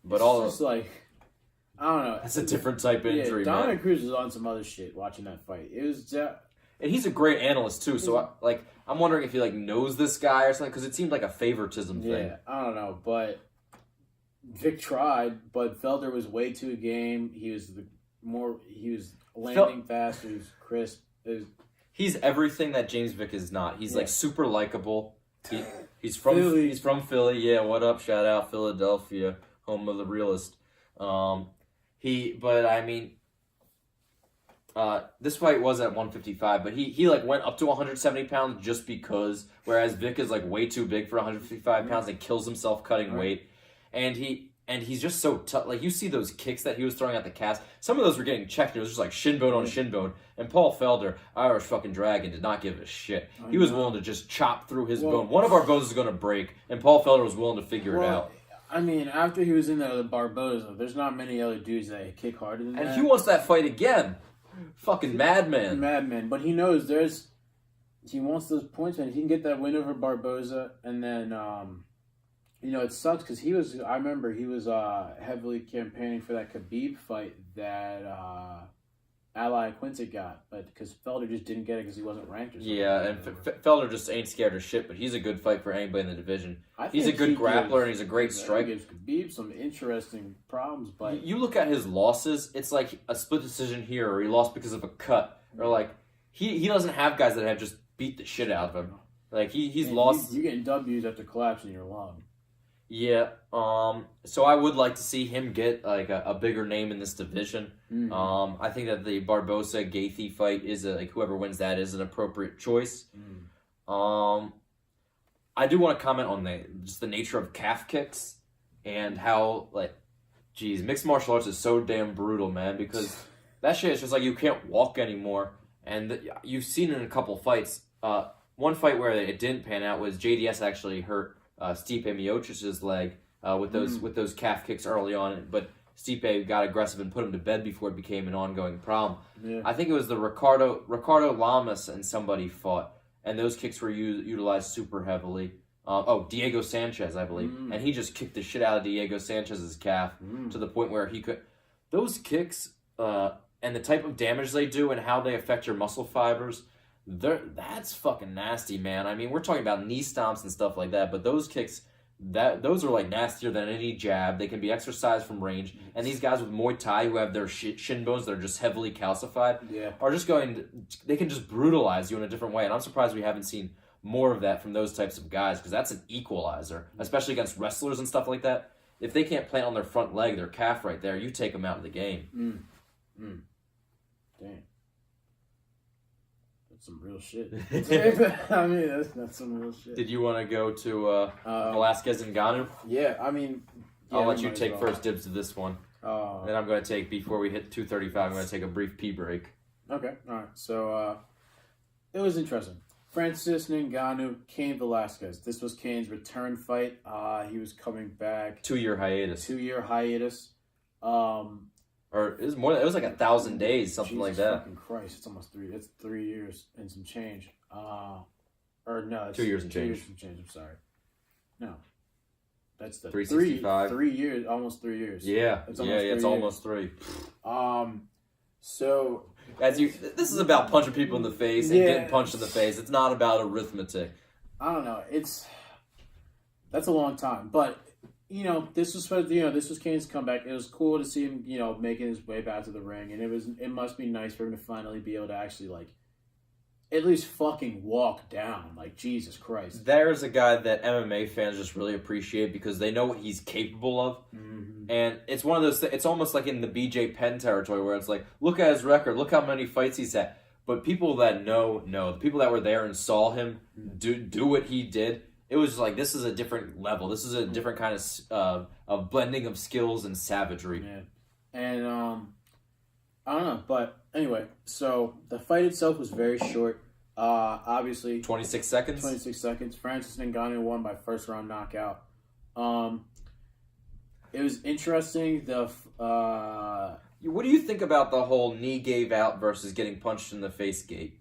Just like, I don't know. It's a different type of injury, man. Dominic Cruz was on some other shit watching that fight. It was and he's a great analyst too. So I'm wondering if he knows this guy or something, because it seemed like a favoritism thing. Yeah, I don't know, but Vic tried, but Felder was way too game. He was landing fast. He was crisp. He's everything that James Vick is not. He's super likable. He's from Philly. He's from Philly. Yeah, what up? Shout out Philadelphia, home of the realist. This fight was at 155, but he went up to 170 pounds just because, whereas Vic is way too big for 155 pounds and kills himself cutting weight. And he's just so tough. You see those kicks that he was throwing at the cast. Some of those were getting checked. It was just shin bone on shin bone. And Paul Felder, Irish fucking dragon, did not give a shit. He was willing to just chop through his bone. One of our bones is going to break, and Paul Felder was willing to figure it out. I mean, after he was in there with Barboza, there's not many other dudes that kick harder than that. And he wants that fight again. Fucking madman. Madman. But he knows he wants those points, man. He can get that win over Barboza, and then, it sucks because I remember he was heavily campaigning for that Khabib fight that Ally Quincy got, but because Felder just didn't get it because he wasn't ranked or something. Yeah, and Felder just ain't scared of shit, but he's a good fight for anybody in the division. He's a good grappler, and he's a great striker. He gives Khabib some interesting problems, but you look at his losses, it's like a split decision here, or he lost because of a cut, or he doesn't have guys that have just beat the shit out of him. He's lost. You're getting W's after collapsing your lung. Yeah, so I would like to see him get a bigger name in this division. Mm-hmm. I think that the Barboza-Gaethje fight is whoever wins that is an appropriate choice. I do want to comment on just the nature of calf kicks and how mixed martial arts is so damn brutal, man, because that shit is just you can't walk anymore, and you've seen it in a couple fights. One fight where it didn't pan out was JDS actually hurt Stipe Miocic's leg with those calf kicks early on, but Stipe got aggressive and put him to bed before it became an ongoing problem. Yeah. I think it was the Ricardo Lamas and somebody fought, and those kicks were utilized super heavily. Diego Sanchez, I believe, and he just kicked the shit out of Diego Sanchez's calf to the point where he could. Those kicks and the type of damage they do and how they affect your muscle fibers. That's fucking nasty, man. I mean, we're talking about knee stomps and stuff like that, but those kicks, those are nastier than any jab. They can be exercised from range, and these guys with Muay Thai who have their shin bones that are just heavily calcified are just they can just brutalize you in a different way. And I'm surprised we haven't seen more of that from those types of guys because that's an equalizer, especially against wrestlers and stuff like that. If they can't plant on their front leg, their calf right there, you take them out of the game. Damn. That's some real shit. I mean, that's some real shit. Did you want to go to Velasquez and Ngannou? Yeah, I mean... Yeah, I'll let you take first dibs to this one. Then I'm going to take, before we hit 2:35, I'm going to take a brief pee break. Okay, all right. So, it was interesting. Francis Ngannou, Cain Velasquez. This was Cain's return fight. He was coming back. 2-year hiatus. 2-year hiatus. Or it was more. It was like 1,000 days, something like that. Fucking Christ! It's almost 3. It's 3 years and some change. Or no, it's 2 years and change. 2 years and change. I'm sorry. No, that's the 365. 3 years, almost 3 years. Yeah, it's almost 3. So this is about punching people in the face and getting punched in the face. It's not about arithmetic. I don't know. That's a long time, but. This was Cain's comeback. It was cool to see him, making his way back to the ring, and it must be nice for him to finally be able to actually, like, at least fucking walk down. Like, Jesus Christ. There's a guy that MMA fans just really appreciate because they know what he's capable of. Mm-hmm. And it's one of those things, it's almost like in the BJ Penn territory where it's like, look at his record, look how many fights he's had. But people that know, the people that were there and saw him do what he did, it was like, this is a different level. This is a different kind of blending of skills and savagery. Yeah. And, I don't know. But anyway, so the fight itself was very short. Obviously. 26 seconds? 26 seconds. Francis Ngannou won by first round knockout. It was interesting. What do you think about the whole knee gave out versus getting punched in the face gate?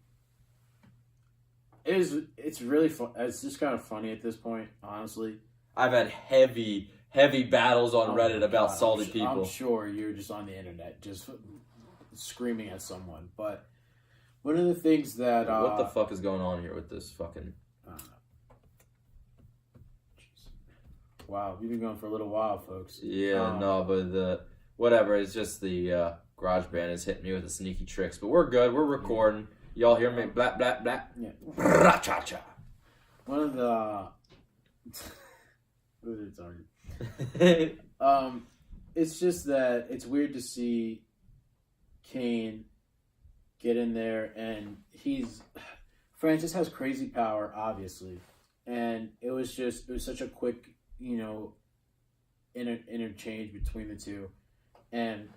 It's really fun. It's just kind of funny at this point, honestly. I've had heavy battles on Reddit about salty people. I'm sure you're just on the internet, just screaming at someone. But one of the things that what the fuck is going on here with this fucking? Wow, we've been going for a little while, folks. Yeah, but whatever. It's just the garage band is hitting me with the sneaky tricks. But we're good. We're recording. Yeah. Y'all hear me? Blah, blah, blah. Yeah. Cha-cha. One of the... it's just that it's weird to see Cain get in there, and Francis has crazy power, obviously. And it was such a quick, interchange between the two. And...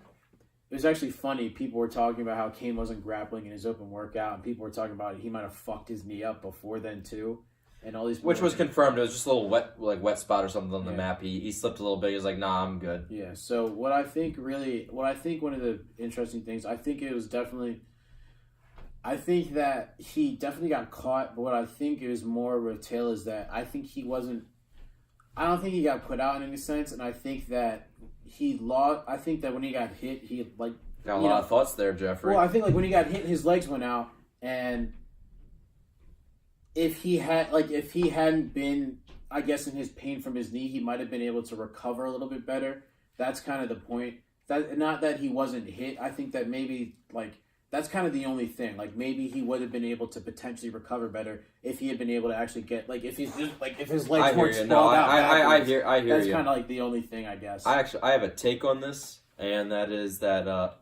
it was actually funny. People were talking about how Cain wasn't grappling in his open workout, and people were talking about he might have fucked his knee up before then too, and all these. Which was confirmed. It was just a little wet spot or something on the map. He slipped a little bit. He was like, "Nah, I'm good." Yeah. So what I think one of the interesting things, I think that he definitely got caught, but what I think is more of a tale is that I don't think he got put out in any sense, and I think that he lost. I think that when he got hit, he got a lot of thoughts there, Jeffrey. Well, I think when he got hit, his legs went out, and if he hadn't been, I guess, in his pain from his knee, he might have been able to recover a little bit better. That's kind of the point. That not that he wasn't hit. I think that maybe that's kind of the only thing. Like, maybe he would have been able to potentially recover better if he had been able to actually get, if his legs weren't sprawled out. I hear That's you. kind of the only thing, I guess. I have a take on this, and that is that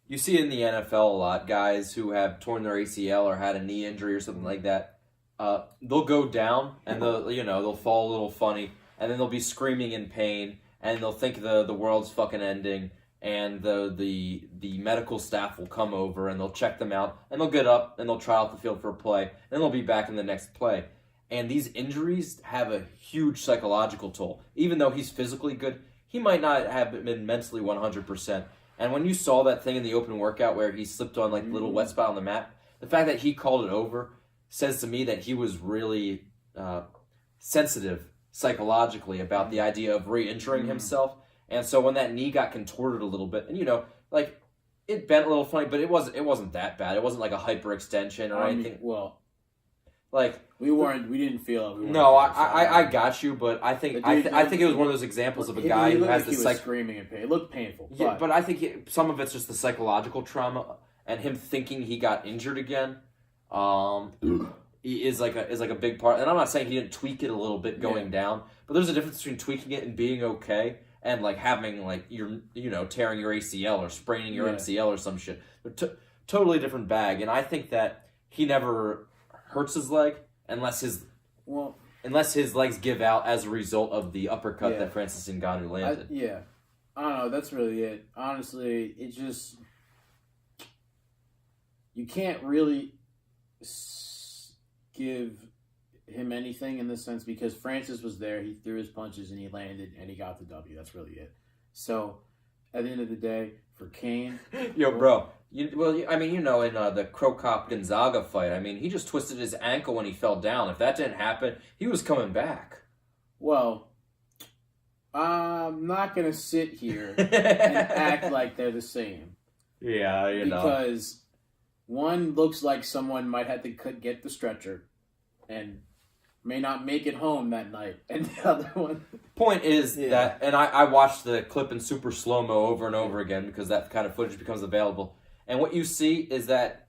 you see in the NFL a lot, guys who have torn their ACL or had a knee injury or something like that, they'll go down and they'll fall a little funny, and then they'll be screaming in pain, and they'll think the world's fucking ending. And the medical staff will come over and they'll check them out and they'll get up and they'll try out the field for a play and they'll be back in the next play. And these injuries have a huge psychological toll. Even though he's physically good, he might not have been mentally 100%. And when you saw that thing in the open workout where he slipped on a little wet spot on the map, the fact that he called it over says to me that he was really sensitive psychologically about the idea of re-injuring himself. And so when that knee got contorted a little bit, and it bent a little funny, but it wasn't that bad. It wasn't like a hyperextension or anything. Well, we didn't feel it. No, I got you, but I think it was one of those examples of a guy who has the screaming in pain. It looked painful. Yeah, but I think some of it's just the psychological trauma and him thinking he got injured again. is like a big part. And I'm not saying he didn't tweak it a little bit going down, but there's a difference between tweaking it and being okay and like having like tearing your ACL or spraining your MCL or some shit. They're totally different bag. And I think that he never hurts his leg unless his legs give out as a result of the uppercut that Francis Ngannou landed. I don't know. That's really it. Honestly, it just you can't really give him anything in this sense because Francis was there. He threw his punches and he landed and he got the W. That's really it. So at the end of the day, for Cain, bro. In the Crow Cop Gonzaga fight, I mean, he just twisted his ankle when he fell down. If that didn't happen, he was coming back. Well, I'm not gonna sit here and act like they're the same. Yeah, because one looks like someone might have to get the stretcher and may not make it home that night, and the other one. Point is that, and I watched the clip in super slow-mo over and over again because that kind of footage becomes available. And what you see is that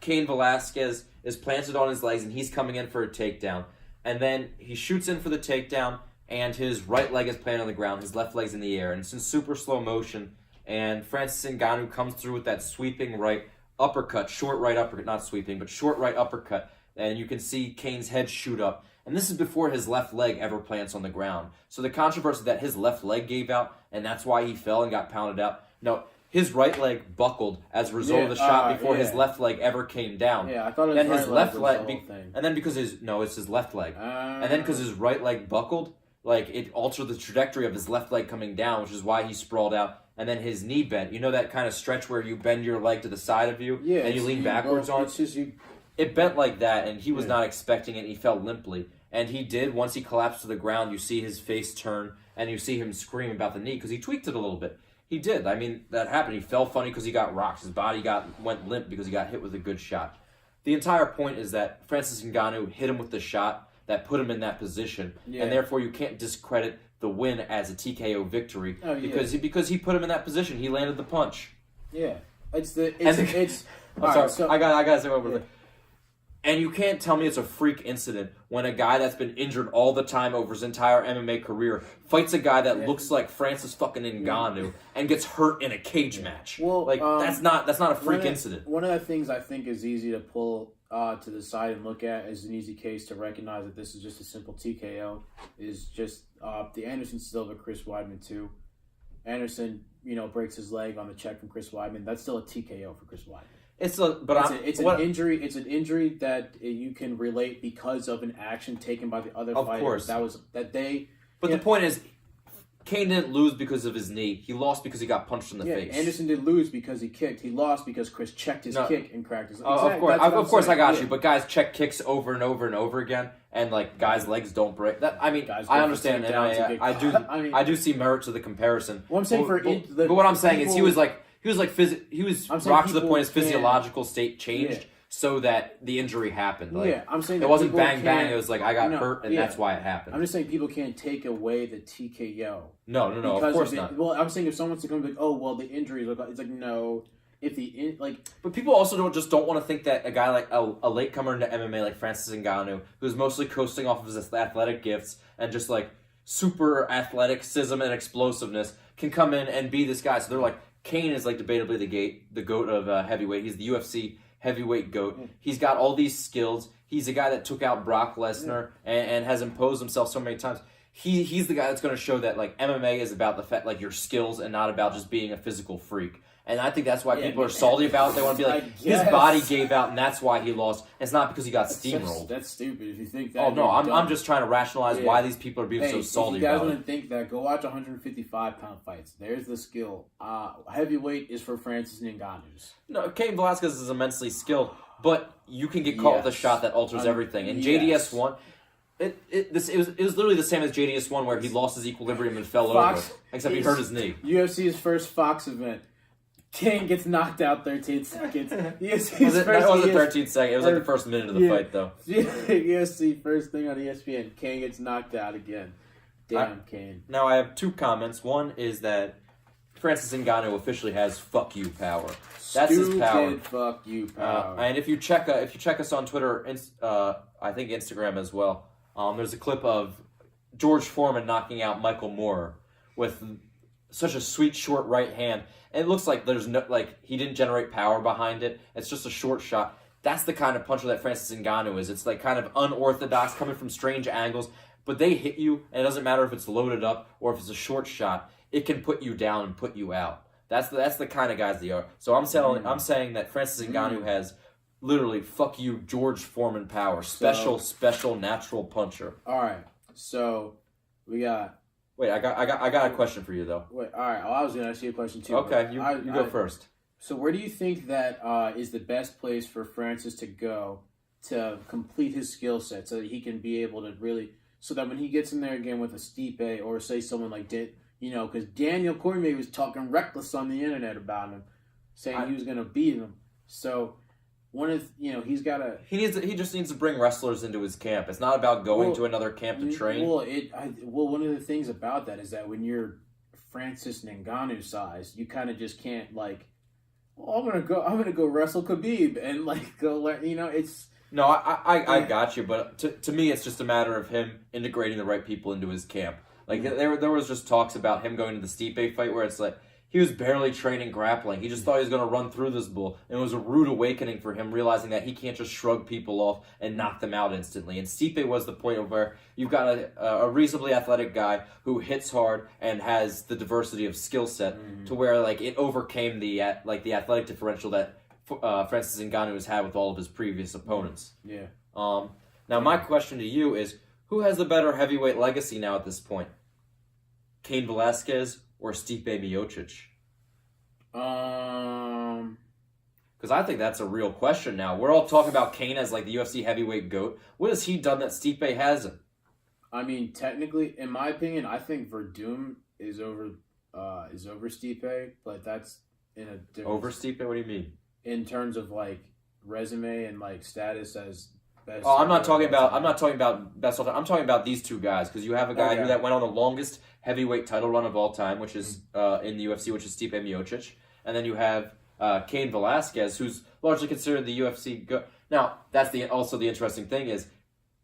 Cain Velasquez is planted on his legs and he's coming in for a takedown. And then he shoots in for the takedown and his right leg is planted on the ground, his left leg's in the air. And it's in super slow motion. And Francis Ngannou comes through with that sweeping right uppercut, short right uppercut, not sweeping, but short right uppercut. And you can see Cain's head shoot up. And this is before his left leg ever plants on the ground. So the controversy that his left leg gave out, and that's why he fell and got pounded out. No, his right leg buckled as a result of the shot before his left leg ever came down. Yeah, I thought his left leg was the whole thing. And then because it's his left leg. And then because his right leg buckled, like it altered the trajectory of his left leg coming down, which is why he sprawled out. And then his knee bent. You know that kind of stretch where you bend your leg to the side of you and you lean backwards on it? It bent like that, and he was not expecting it, and he fell limply. And he did. Once he collapsed to the ground, you see his face turn, and you see him scream about the knee, because he tweaked it a little bit. He did. I mean, that happened. He fell funny because he got rocked. His body went limp because he got hit with a good shot. The entire point is that Francis Ngannou hit him with the shot that put him in that position, and therefore you can't discredit the win as a TKO victory because he put him in that position. He landed the punch. Yeah, I'm sorry. I gotta say one more thing. And you can't tell me it's a freak incident when a guy that's been injured all the time over his entire MMA career fights a guy that looks like Francis fucking Ngannou and gets hurt in a cage match. Well, that's not a freak incident. One of the things I think is easy to pull to the side and look at as an easy case to recognize that this is just a simple TKO is just the Anderson Silva Chris Weidman too. Anderson, breaks his leg on the check from Chris Weidman. That's still a TKO for Chris Weidman. It's an injury. It's an injury that you can relate because of an action taken by the other fighter. Of course, But the point is, Cain didn't lose because of his knee. He lost because he got punched in the face. Anderson didn't lose because he kicked. He lost because Chris checked his kick and cracked his. Of course, I got you. But guys check kicks over and over and over again, and guys' legs don't break. I understand, and I do see merit to the comparison. Well, I'm saying but what I'm saying is he was rocked to the point his physiological state changed so that the injury happened. I'm saying it wasn't bang bang. It was I got hurt and that's why it happened. I'm just saying people can't take away the TKO. No, of course not. Well, I'm saying if someone's to come the injury is it's no. If but people also don't want to think that a guy like a latecomer into MMA like Francis Ngannou, who's mostly coasting off of his athletic gifts and just super athleticism and explosiveness, can come in and be this guy. So they're Cain is debatably the GOAT of heavyweight. He's the UFC heavyweight GOAT. Mm. He's got all these skills. He's a guy that took out Brock Lesnar and has imposed himself so many times. He's the guy that's going to show that MMA is about the fact your skills and not about just being a physical freak. And I think that's why people are salty about it. They want to be his body gave out and that's why he lost. It's not because he got steamrolled. That's stupid if you think that. Oh, no, I'm just trying to rationalize why these people are being so salty about it. If you guys want to think that, go watch 155-pound fights. There's the skill. Heavyweight is for Francis Ngannou's. No, Cain Velasquez is immensely skilled, but you can get caught with a shot that alters everything. And JDS won. It was literally the same as JDS 1 where he lost his equilibrium and fell over. Except he hurt his knee. UFC's first Fox event. Cain gets knocked out 13 seconds. That wasn't 13 seconds. It was the first minute of the fight, though. UFC first thing on ESPN. Cain gets knocked out again. Damn, Cain. Now, I have two comments. One is that Francis Ngannou officially has "fuck you" power. That's his power. Fuck you power. And if you check us on Twitter, I think Instagram as well. There's a clip of George Foreman knocking out Michael Moore with such a sweet short right hand. And it looks like there's no he didn't generate power behind it. It's just a short shot. That's the kind of puncher that Francis Ngannou is. It's like kind of unorthodox, coming from strange angles. But they hit you, and it doesn't matter if it's loaded up or if it's a short shot. It can put you down and put you out. That's the kind of guys they are. So I'm saying that Francis Ngannou has literally "fuck you" George Foreman power. Special natural puncher. All right. So we got. Wait, I got a question for you though. Wait, all right. I was gonna ask you a question too. Okay, you go first. So where do you think that is the best place for Francis to go to complete his skill set, so that he can be able to really, so that when he gets in there again with a Stipe or say someone like because Daniel Cormier was talking reckless on the internet about him, saying he was gonna beat him. So he's got to. He just needs to bring wrestlers into his camp. It's not about going to another camp to train. One of the things about that is that when you're Francis Ngannou size, you kind of just can't I'm gonna go wrestle Khabib and go learn. It's. No, I got you, but to me, it's just a matter of him integrating the right people into his camp. There was just talks about him going to the Stipe fight where it's like he was barely training grappling. He just thought he was going to run through this bull, and it was a rude awakening for him, realizing that he can't just shrug people off and knock them out instantly. And Stipe was the point of where you've got a reasonably athletic guy who hits hard and has the diversity of skill set to where it overcame the athletic differential that Francis Ngannou has had with all of his previous opponents. Yeah. Now, my question to you is, who has the better heavyweight legacy now at this point? Cain Velasquez or Stipe Miocic? Because I think that's a real question now. We're all talking about Cain as the UFC heavyweight GOAT. What has he done that Stipe hasn't? I mean, technically, in my opinion, I think Verdum is over Stipe, but that's in a different... Over Stipe? What do you mean? In terms of resume and status as best. Oh, I'm not talking about best all time. I'm talking about these two guys, because you have a guy that went on the longest heavyweight title run of all time, which is in the UFC, which is Stipe Miocic, and then you have Cain Velasquez, who's largely considered the UFC GOAT. Now, that's also the interesting thing is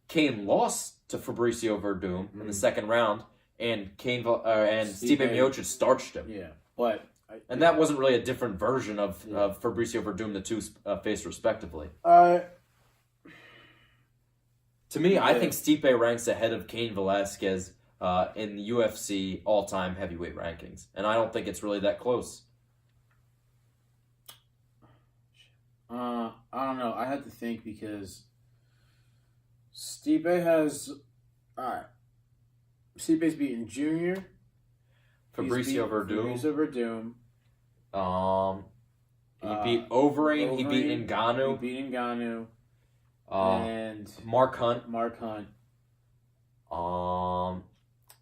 Cain lost to Fabricio Verdum in the second round, and Stipe Miocic starched him. Yeah, but. And that wasn't really a different version of Fabricio Verdum, the two faced respectively. To me, I think Stipe ranks ahead of Cain Velasquez in the UFC all-time heavyweight rankings. And I don't think it's really that close. I don't know. I had to think because Stipe has... Alright. Stipe's beaten Junior. Fabricio Verdum. He beat Overeem. He beat Ngannou. And Mark Hunt.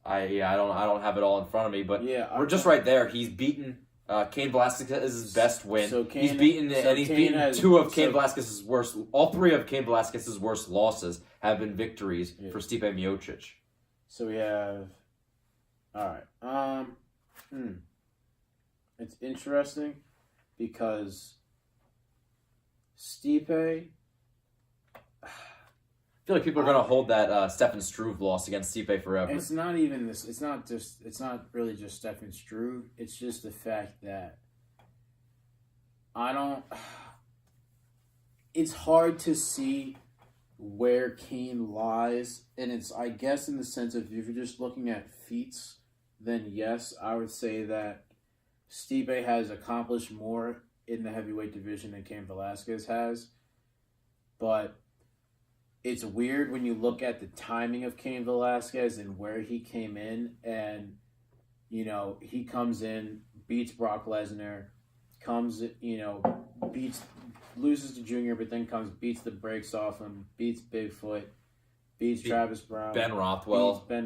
I don't have it all in front of me, but we're just right there. He's beaten Cain Velasquez's best win. He's beaten two of Cain Velasquez's worst. All three of Cain Velasquez's worst losses have been victories for Stipe Miocic. So we have. All right. It's interesting because Stipe. I feel like people are going to hold that Stefan Struve loss against Stipe forever. It's not even this. It's not really just Stefan Struve. It's just the fact that it's hard to see where Cain lies, and it's, I guess, in the sense of if you're just looking at feats, then yes, I would say that Stipe has accomplished more in the heavyweight division than Cain Velasquez has. But it's weird when you look at the timing of Cain Velasquez and where he came in, and, he comes in, beats Brock Lesnar, loses to Junior, but then beats the brakes off him, beats Bigfoot, beats Travis Brown, Ben Rothwell. Beats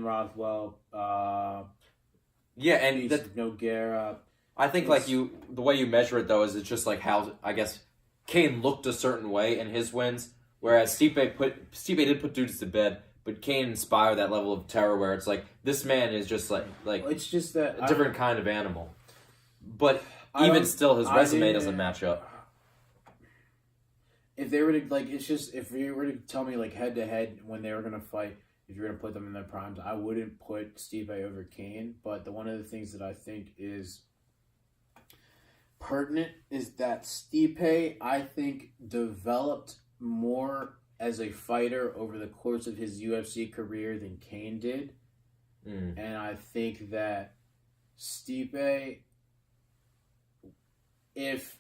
Nogueira. I think the way you measure it though is it's just how I guess Cain looked a certain way in his wins, whereas Stipe did put dudes to bed, but Cain inspired that level of terror where it's this man is just it's just that a different kind of animal. But even still, his resume doesn't match up. If they were to, like, it's just, if you were to tell me, like, head-to-head when they were going to fight, if you're going to put them in their primes, I wouldn't put Stipe over Cain. But one of the things that I think is pertinent is that Stipe, I think, developed more as a fighter over the course of his UFC career than Cain did. And I think that Stipe, if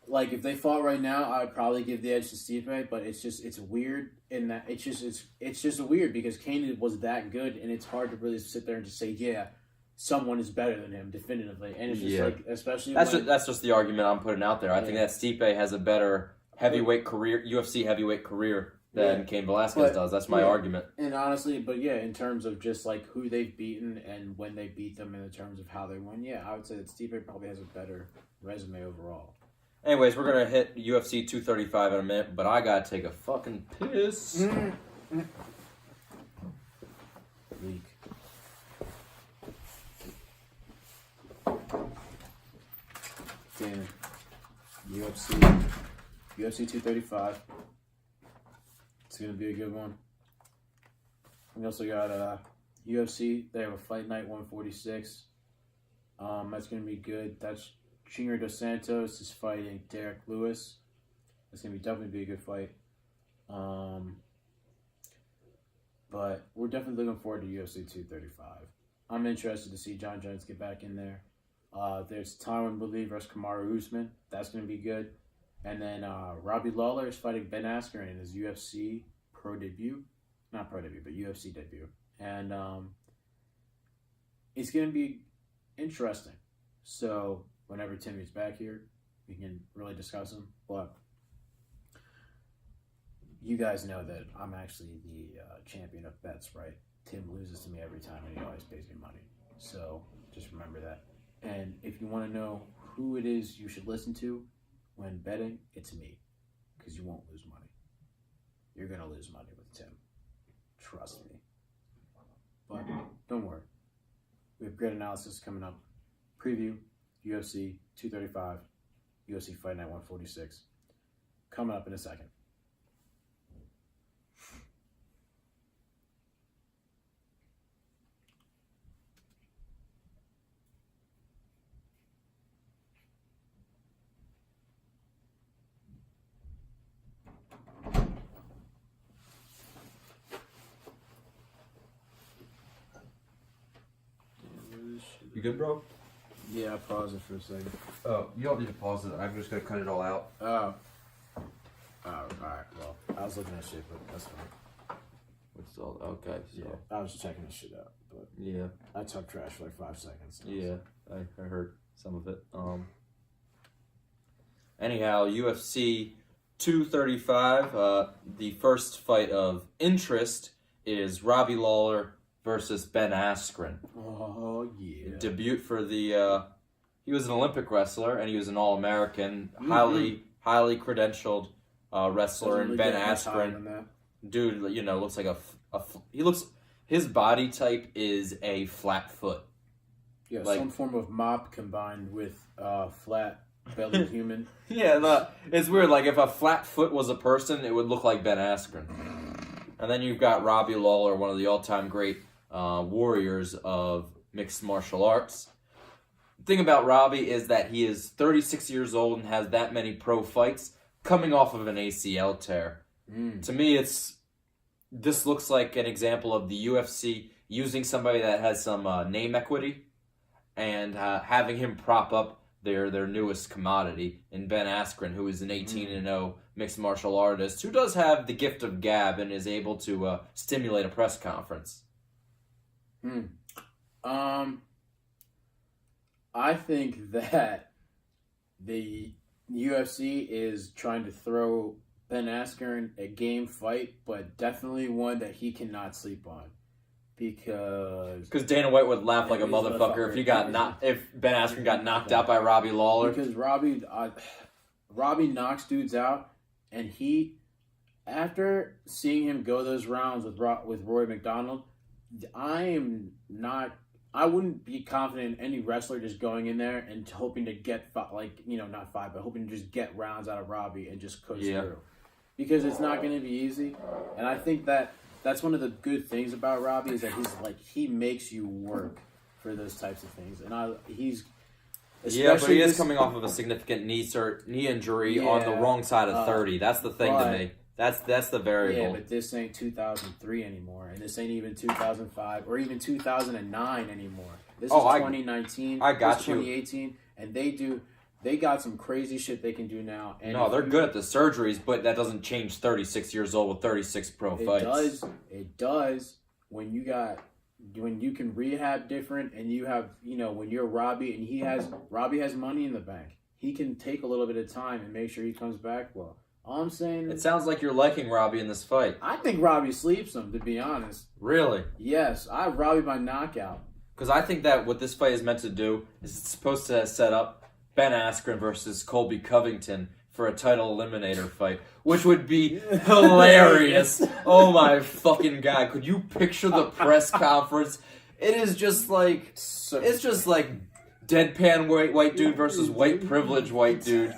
they fought right now, I would probably give the edge to Stipe, but it's weird in that it's just weird because Cain was that good, and it's hard to really sit there and just say, yeah, someone is better than him definitively. And it's just like, especially that's just the argument I'm putting out there. I think that Stipe has a better heavyweight career, UFC heavyweight career than Cain Velasquez does. That's my argument. And honestly, in terms of just like who they've beaten and when they beat them, in terms of how they win, I would say that Stipe probably has a better resume overall. Anyways, we're going to hit UFC 235 in a minute, but I got to take a fucking piss. Leak. Damn. UFC 235. It's going to be a good one. We also got UFC. They have a Fight Night 146. That's going to be good. That's Junior Dos Santos is fighting Derek Lewis. It's going to definitely be a good fight. But we're definitely looking forward to UFC 235. I'm interested to see John Jones get back in there. There's Tyron Woodley versus Kamaru Usman. That's going to be good. And then Robbie Lawler is fighting Ben Askren in his UFC pro debut. Not pro debut, but UFC debut. And it's going to be interesting. So whenever Timmy's back here, we can really discuss him. But you guys know that I'm actually the champion of bets, right? Tim loses to me every time, and he always pays me money. So just remember that. And if you want to know who it is you should listen to when betting, it's me. Because you won't lose money. You're going to lose money with Tim. Trust me. But don't worry. We have great analysis coming up. Preview, UFC 235, UFC Fight Night 146. Coming up in a second. You good, bro? Yeah, I'll pause it for a second. Oh, you don't need to pause it. I'm just going to cut it all out. Oh. Oh, alright. Well, I was looking at shit, but that's fine. What's all... Okay, so... Yeah, I was just checking this shit out, but... Yeah. I talked trash for like 5 seconds. Yeah, I heard some of it. Anyhow, UFC 235, the first fight of interest is Robbie Lawler versus Ben Askren. Oh, yeah. Debut for the... he was an Olympic wrestler, and he was an All-American, highly credentialed wrestler. And Ben Askren, dude, looks like his body type is a flat foot. Yeah, some form of mop combined with flat-bellied human. Yeah, it's weird. Like, if a flat foot was a person, it would look like Ben Askren. And then you've got Robbie Lawler, one of the all-time great warriors of mixed martial arts. The thing about Robbie is that he is 36 years old and has that many pro fights coming off of an ACL tear. To me, this looks like an example of the UFC using somebody that has some name equity and having him prop up their newest commodity in Ben Askren, who is an 18-0 mixed martial artist who does have the gift of gab and is able to stimulate a press conference. I think that the UFC is trying to throw Ben Askren a game fight, but definitely one that he cannot sleep on. Because Dana White would laugh like a motherfucker if Ben Askren got knocked out by Robbie Lawler. Because Robbie knocks dudes out, and he, after seeing him go those rounds with Roy McDonald, I am not I wouldn't be confident in any wrestler just going in there and hoping to get not five, but hoping to just get rounds out of Robbie and just coast through, because it's not going to be easy. And I think that's one of the good things about Robbie is that he makes you work for those types of things, and he's. But he is coming off of a significant knee injury on the wrong side of 30. That's the thing to me. That's the variable. Yeah, but this ain't 2003 anymore, and this ain't even 2005 or even 2009 anymore. This is 2019. I got you. 2018, and they got some crazy shit they can do now. And they're good at the surgeries, but that doesn't change 36 years old with 36 pro fights. It does when you can rehab different, and you have when you're Robbie and Robbie has money in the bank. He can take a little bit of time and make sure he comes back well. All I'm saying is... It sounds like you're liking Robbie in this fight. I think Robbie sleeps him, to be honest. Really? Yes, I have Robbie by knockout. Because I think that what this fight is meant to do is it's supposed to set up Ben Askren versus Colby Covington for a title eliminator fight, which would be hilarious. Oh my fucking God. Could you picture the press conference? It is just like... it's just like deadpan white dude versus white privilege white dude.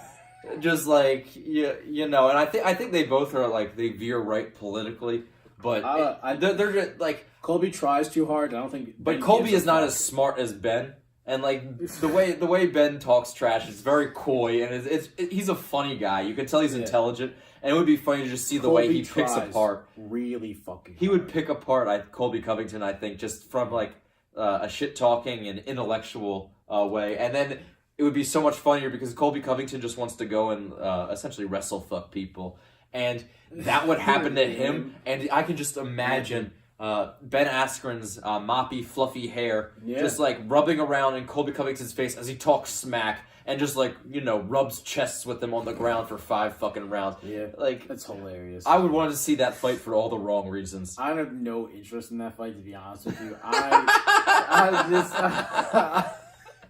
Just like and I think they both are like they veer right politically, but they're just like Colby tries too hard. I don't think, but Colby is not as smart as Ben, and like the way Ben talks trash is very coy, and he's a funny guy. You can tell he's intelligent, and it would be funny to just see the way he picks apart. Really fucking. He would pick apart Colby Covington, I think, just from like a shit talking and intellectual way, and then. It would be so much funnier because Colby Covington just wants to go and essentially wrestle fuck people. And that would happen to him. And I can just imagine Ben Askren's moppy, fluffy hair just like rubbing around in Colby Covington's face as he talks smack and just like, rubs chests with him on the ground for 5 fucking rounds. Yeah, like that's hilarious. I would want to see that fight for all the wrong reasons. I have no interest in that fight, to be honest with you.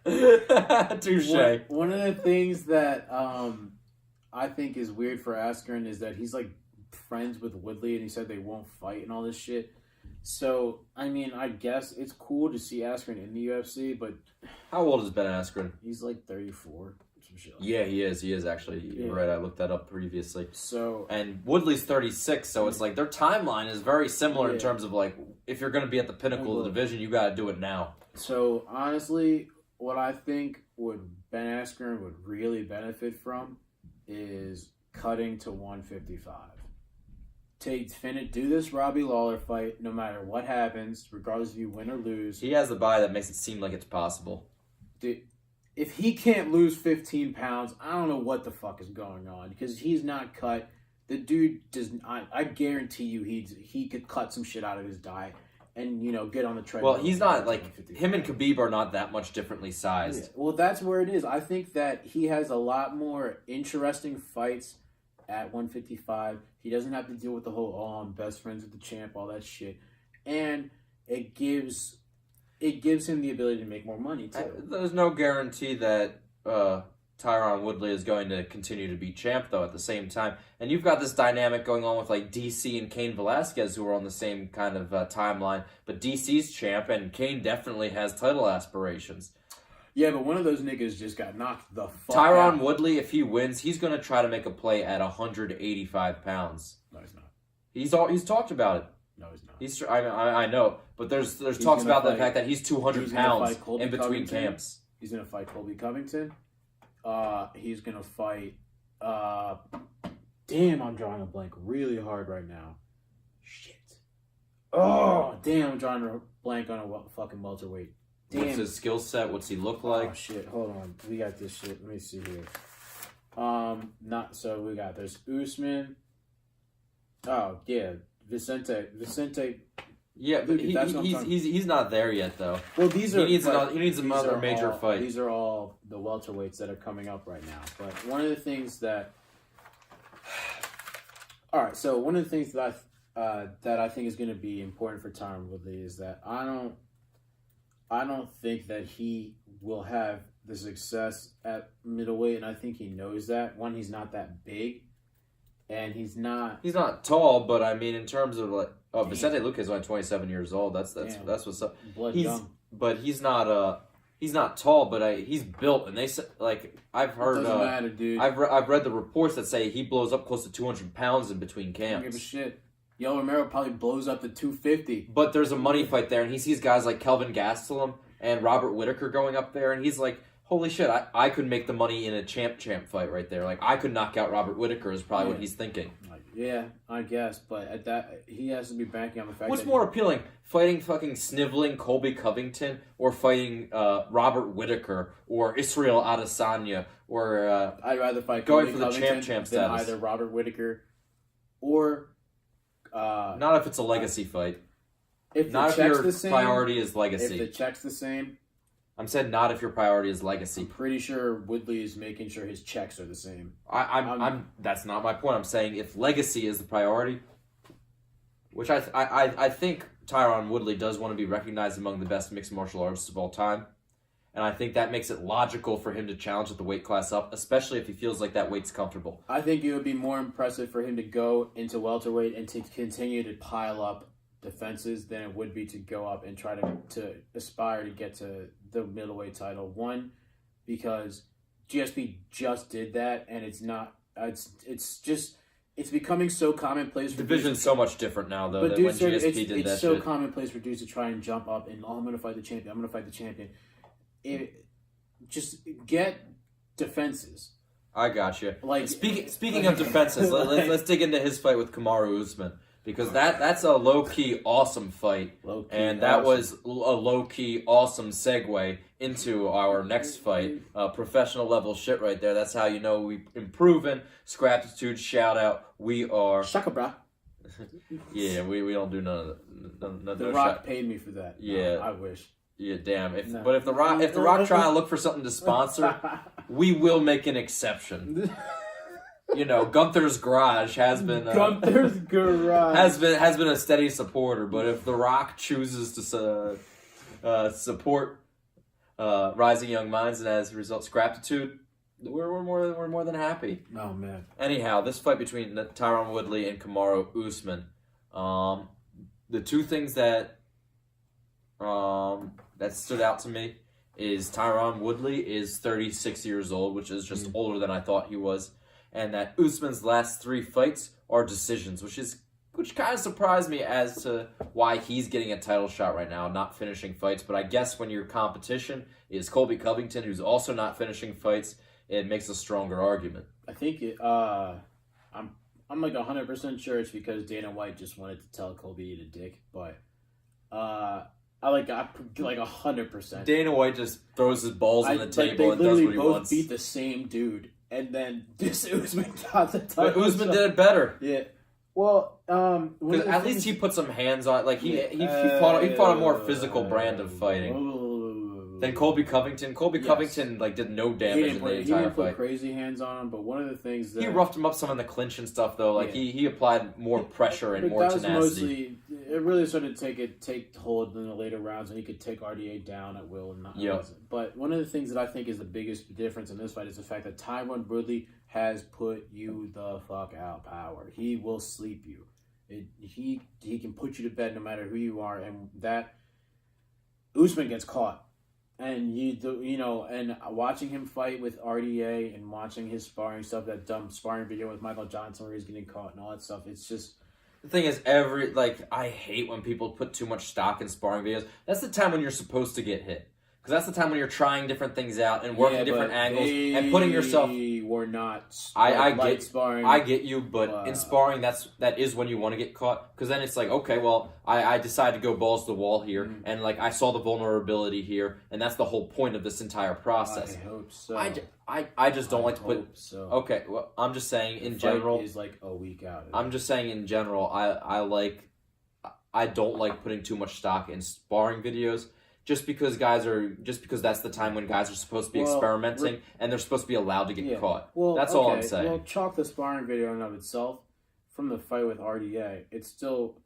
Touche. One of the things that I think is weird for Askren is that he's like friends with Woodley, and he said they won't fight and all this shit. So I mean, I guess it's cool to see Askren in the UFC, but how old is Ben Askren? He's like 34. Some shit like that. He is actually. You're right. I looked that up previously. So and Woodley's 36, so it's like their timeline is very similar in terms of like if you're going to be at the pinnacle of the division, you got to do it now. So honestly. What I think Ben Askren would really benefit from is cutting to 155. Do this Robbie Lawler fight, no matter what happens, regardless if you win or lose. He has the body that makes it seem like it's possible. Dude, if he can't lose 15 pounds, I don't know what the fuck is going on, because he's not cut. The dude does. I guarantee you, he could cut some shit out of his diet. And, get on the treadmill. Well, he's not, him and Khabib are not that much differently sized. Yeah. Well, that's where it is. I think that he has a lot more interesting fights at 155. He doesn't have to deal with the whole, I'm best friends with the champ, all that shit. And it gives him the ability to make more money, too. There's no guarantee that Tyron Woodley is going to continue to be champ, though, at the same time. And you've got this dynamic going on with, DC and Cain Velasquez, who are on the same kind of timeline. But DC's champ, and Cain definitely has title aspirations. Yeah, but one of those niggas just got knocked the fuck Tyron out. Woodley, if he wins, he's going to try to make a play at 185 pounds. No, he's not. He's talked about it. No, he's not. I know, but there's talks about the fact that he's 200 pounds in between Covington. camps. He's going to fight Colby Covington. He's going to fight... damn, I'm drawing a blank really hard right now. Shit. Oh, damn, I'm drawing a blank on a fucking welterweight. Damn. What's his skill set? What's he look like? Oh, shit. Hold on. We got this shit. Let me see here. There's Usman. Oh, yeah. Vicente. Yeah, but he's not there yet, though. Well, he needs another major fight. These are all the welterweights that are coming up right now. But one of the things that... All right, so one of the things that I think is going to be important for Tyron Woodley is that I don't think that he will have the success at middleweight, and I think he knows that. One, he's not that big, and he's not tall, but I mean in terms of Vicente Luque is only 27 years old. That's what's up. but he's not tall, but he's built, and they say, like, I've heard. Doesn't matter, dude. I've read the reports that say he blows up close to 200 pounds in between I don't give a camps. shit. Yoel Romero probably blows up to 250. But there's a money fight there, and he sees guys like Kelvin Gastelum and Robert Whittaker going up there, and he's like, holy shit, I could make the money in a champ fight right there. Like, I could knock out Robert Whittaker is probably what he's thinking. Yeah, I guess, but at that, he has to be banking on the fact What's that... more appealing, fighting fucking sniveling Colby Covington or fighting Robert Whittaker or Israel Adesanya or... I'd rather fight going Colby for the Covington champ than status. either Robert Whittaker or... not if it's a legacy fight. Not if your priority is legacy. If the check's the same... I'm saying not if your priority is legacy. I'm pretty sure Woodley is making sure his checks are the same. I'm that's not my point. I'm saying if legacy is the priority, which I think Tyron Woodley does want to be recognized among the best mixed martial artists of all time. And I think that makes it logical for him to challenge at the weight class up, especially if he feels like that weight's comfortable. I think it would be more impressive for him to go into welterweight and to continue to pile up defenses than it would be to go up and try to aspire to get to the middleweight title. One, because GSP just did that, and it's becoming so commonplace. The division's so much different now, though, than when GSP did that shit. It's so commonplace for dudes to try and jump up and, I'm going to fight the champion. I'm going to fight the champion. Just get defenses. I got you. Like speaking of defenses, let's dig into his fight with Kamaru Usman. Because that's a low-key awesome fight. That was a low-key awesome segue into our next fight. Professional level shit right there. That's how you know we improving. Scraptitude, shout out. We are... Shaka bra. Yeah, we don't do none of that. The Rock paid me for that. Yeah. No, I wish. Yeah, damn. But if the Rock try to look for something to sponsor, we will make an exception. You know, Gunther's Garage has been has been a steady supporter. But if The Rock chooses to support Rising Young Minds and as a result Scraptitude, we're more than happy. Oh man. Anyhow, this fight between Tyron Woodley and Kamaru Usman, the two things that stood out to me is Tyron Woodley is 36 years old, which is just older than I thought he was. And that Usman's last 3 fights are decisions, which kind of surprised me as to why he's getting a title shot right now, not finishing fights. But I guess when your competition is Colby Covington, who's also not finishing fights, it makes a stronger argument. I think I'm like 100% sure it's because Dana White just wanted to tell Colby eat a dick, but I like 100%. Dana White just throws his balls on the table and does what he wants. They literally both beat the same dude. And then this Usman got the title. But Usman did it better. Yeah. Well, at least he put some hands on. Like he fought a more physical brand of fighting than Colby Covington. Covington did no damage in the entire fight. He didn't put crazy hands on him, but one of the things that he roughed him up some in the clinch and stuff though. He applied more pressure and more tenacity. It really started to take hold in the later rounds, and he could take RDA down at will. But one of the things that I think is the biggest difference in this fight is the fact that Tyron Woodley has put you the fuck out power. He will sleep you. He can put you to bed no matter who you are, and that Usman gets caught. And and watching him fight with RDA and watching his sparring stuff, that dumb sparring video with Michael Johnson where he's getting caught and all that stuff, it's just... The thing is, I hate when people put too much stock in sparring videos. That's the time when you're supposed to get hit. Because that's the time when you're trying different things out and working different angles and putting yourself... We're not sparring. I get you, but in sparring, that is when you want to get caught. Because then it's like, okay, well, I decided to go balls to the wall here, and I saw the vulnerability here, and that's the whole point of this entire process. I hope so. I just don't like to put... So. Okay, well, I'm just saying in general... is like a week out. I'm just saying in general, I don't like putting too much stock in sparring videos. Just because that's the time when guys are supposed to be experimenting and they're supposed to be allowed to get caught. Well, that's all I'm saying. Well, chalk the sparring video in and of itself from the fight with RDA. It still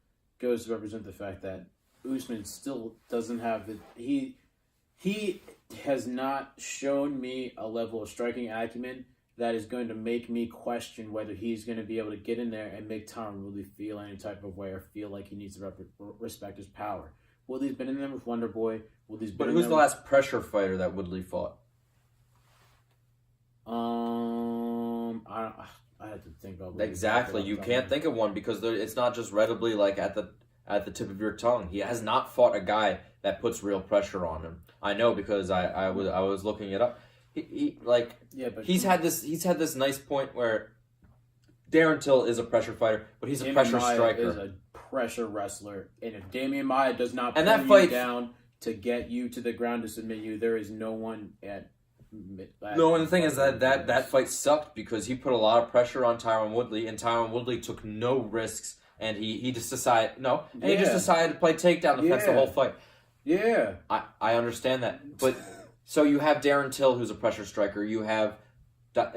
goes to represent the fact that Usman still doesn't have he has not shown me a level of striking acumen that is going to make me question whether he's going to be able to get in there and make Tyron really feel any type of way or feel like he needs to respect his power. Woodley's been in there with Wonder Boy. Woodley's been But in who's there the last pressure fighter that Woodley fought? I had to think about Exactly. You can't think of one because it's not just readily like at the tip of your tongue. He has not fought a guy that puts real pressure on him. I know because I was looking it up. He's had this nice point where Darren Till is a pressure fighter, but he's a pressure striker. Is a pressure wrestler, and if Damian Maia does not pull you down to get you to the ground to submit you, there is no one at. No, and the thing is that fight sucked because he put a lot of pressure on Tyron Woodley, and Tyron Woodley took no risks, and he just decided he just decided to play takedown defense the whole fight. Yeah, I understand that, but so you have Darren Till, who's a pressure striker, you have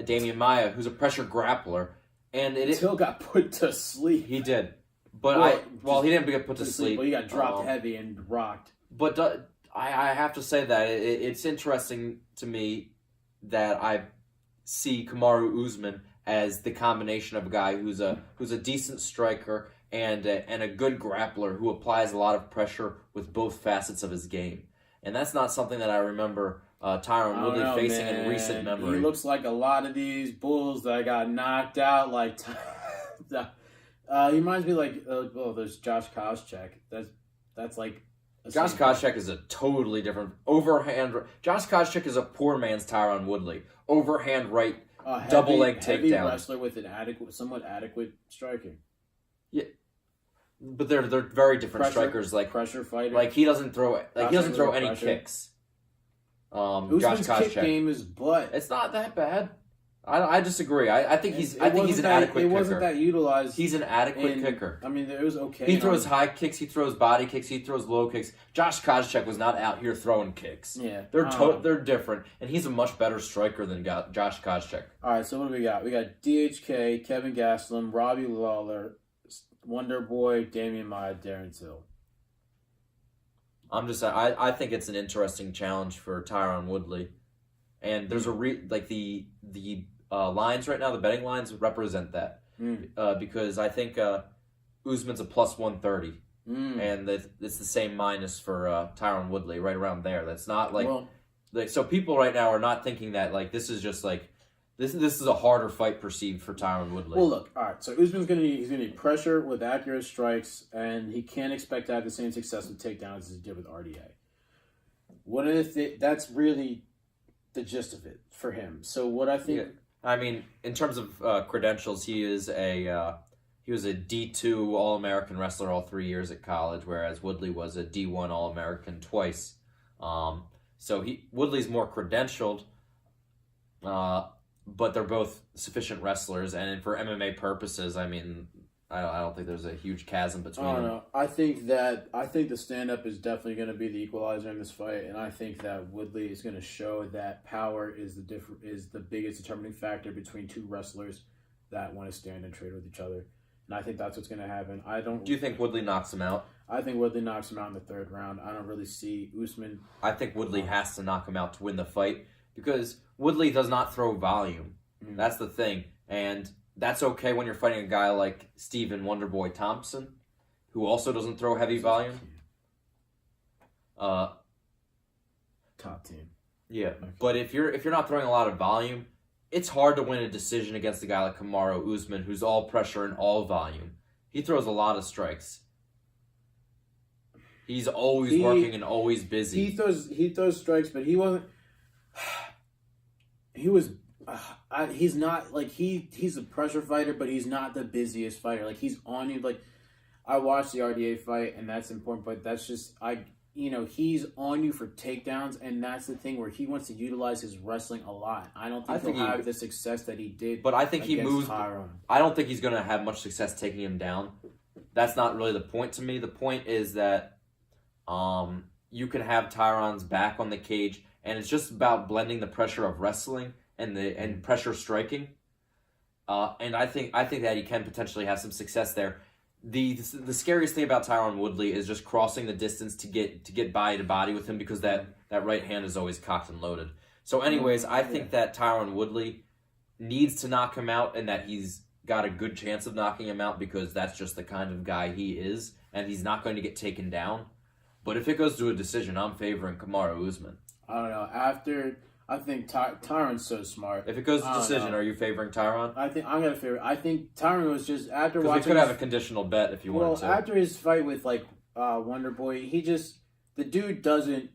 Damian Maia, who's a pressure grappler, and Till got put to sleep. He did, but he didn't get put to sleep. Well, he got dropped heavy and rocked. But I have to say that it's interesting to me that I see Kamaru Usman as the combination of a guy who's a decent striker and a good grappler who applies a lot of pressure with both facets of his game. And that's not something that I remember Tyron Woodley facing in recent memory. He looks like a lot of these bulls that got knocked out. Like he reminds me there's Josh Koscheck. That's like. Josh Koscheck is a totally different overhand. Josh Koscheck is a poor man's Tyron Woodley. Overhand right, double leg heavy takedown. Wrestler with an somewhat adequate striking. Yeah, but they're very different strikers. Like pressure fighter. Like he doesn't throw any kicks. Usman's Josh Koscheck. kick game is butt. It's not that bad. I disagree. I think he's an adequate kicker. It wasn't that utilized. He's an adequate kicker. I mean, it was okay. He throws high kicks. He throws body kicks. He throws low kicks. Josh Koscheck was not out here throwing kicks. Yeah, they're different, and he's a much better striker than Josh Koscheck. All right, so what do we got? We got DHK, Kevin Gastelum, Robbie Lawler, Wonder Boy, Damian Maia, Darren Till. I think it's an interesting challenge for Tyron Woodley, and there's the lines right now. The betting lines represent that because I think Usman's a plus 130, and it's the same minus for Tyron Woodley right around there. That's not so people right now are not thinking that this is just this is a harder fight perceived for Tyron Woodley. Well, look, all right. So Usman's gonna need pressure with accurate strikes, and he can't expect to have the same success with takedowns as he did with RDA. That's really the gist of it for him. So what I think, I mean, in terms of credentials, he was a D2 All-American wrestler all 3 years at college, whereas Woodley was a D1 All-American twice. So Woodley's more credentialed. But they're both sufficient wrestlers, and for MMA purposes, I mean, I don't think there's a huge chasm between them. No. I think the stand-up is definitely going to be the equalizer in this fight, and I think that Woodley is going to show that power is the biggest determining factor between two wrestlers that want to stand and trade with each other, and I think that's what's going to happen. Do you think Woodley knocks him out? I think Woodley knocks him out in the third round. I don't really see Usman. I think Woodley has to knock him out to win the fight because Woodley does not throw volume. That's the thing. And that's okay when you're fighting a guy like Stephen Wonderboy Thompson, who also doesn't throw heavy volume. Top team. Yeah. Okay. But if you're not throwing a lot of volume, it's hard to win a decision against a guy like Kamaru Usman, who's all pressure and all volume. He throws a lot of strikes. He's always working and always busy. He throws strikes, but he wasn't. He's not he's a pressure fighter, but he's not the busiest fighter. He's on you. I watched the RDA fight, and that's important. But that's just he's on you for takedowns, and that's the thing where he wants to utilize his wrestling a lot. I don't think he'll have the success that he did. But I think he moves. Tyron. I don't think he's going to have much success taking him down. That's not really the point to me. The point is that you can have Tyron's back on the cage, and it's just about blending the pressure of wrestling and pressure striking, and I think that he can potentially have some success there. The scariest thing about Tyron Woodley is just crossing the distance to get body to body with him because that right hand is always cocked and loaded. So, anyways, I think that Tyron Woodley needs to knock him out, and that he's got a good chance of knocking him out because that's just the kind of guy he is, and he's not going to get taken down. But if it goes to a decision, I'm favoring Kamaru Usman. I don't know. I think Tyron's so smart. If it goes to decision, are you favoring Tyron? I think I'm gonna favor. I think Tyron was just after watching. Because we could have a conditional bet if you wanted to. Well, after his fight with Wonder Boy, the dude doesn't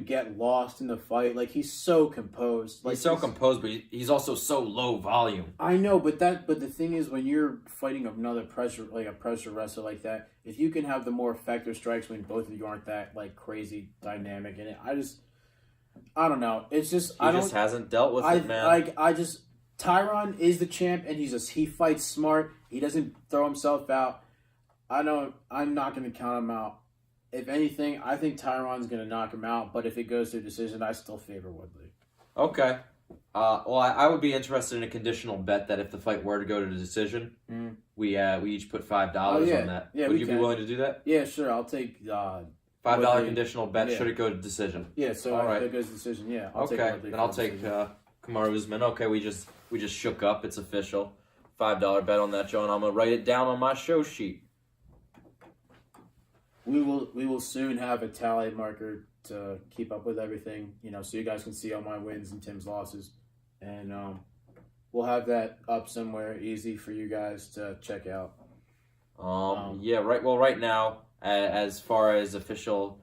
get lost in the fight. Like, he's so composed. He's so composed, but he's also so low volume. I know, but the thing is, when you're fighting another pressure wrestler like that, if you can have the more effective strikes when both of you aren't that crazy dynamic in it, I don't know. It's just he just hasn't dealt with it, man. Tyron is the champ, and he fights smart. He doesn't throw himself out. I'm not going to count him out. If anything, I think Tyron's going to knock him out. But if it goes to a decision, I still favor Woodley. Okay. Well, I would be interested in a conditional bet that if the fight were to go to the decision, we each put $5 on that. Yeah, would you be willing to do that? Yeah, sure. I'll take $5 conditional bet. Should it go to decision? Yeah. So all right. If it goes to decision, yeah. Then I'll take Kamaru Usman. Okay, we just shook up. It's official. $5 bet on that, Joe, and I'm gonna write it down on my show sheet. We will soon have a tally marker to keep up with everything, so you guys can see all my wins and Tim's losses, and we'll have that up somewhere easy for you guys to check out. Yeah, right. Well, right now, as far as official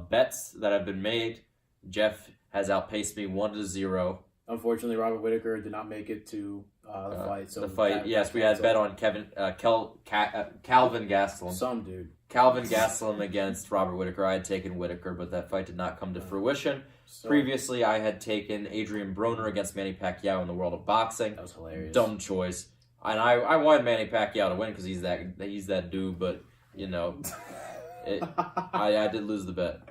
bets that have been made, Jeff has outpaced me 1-0. Unfortunately, Robert Whittaker did not make it to the fight. So yes, we had bet on Calvin Gastelum. Some dude. Calvin Gastelum against Robert Whittaker. I had taken Whittaker, but that fight did not come to fruition. Previously, I had taken Adrian Broner against Manny Pacquiao in the world of boxing. That was hilarious. Dumb choice. And I wanted Manny Pacquiao to win because he's that dude, but, I did lose the bet.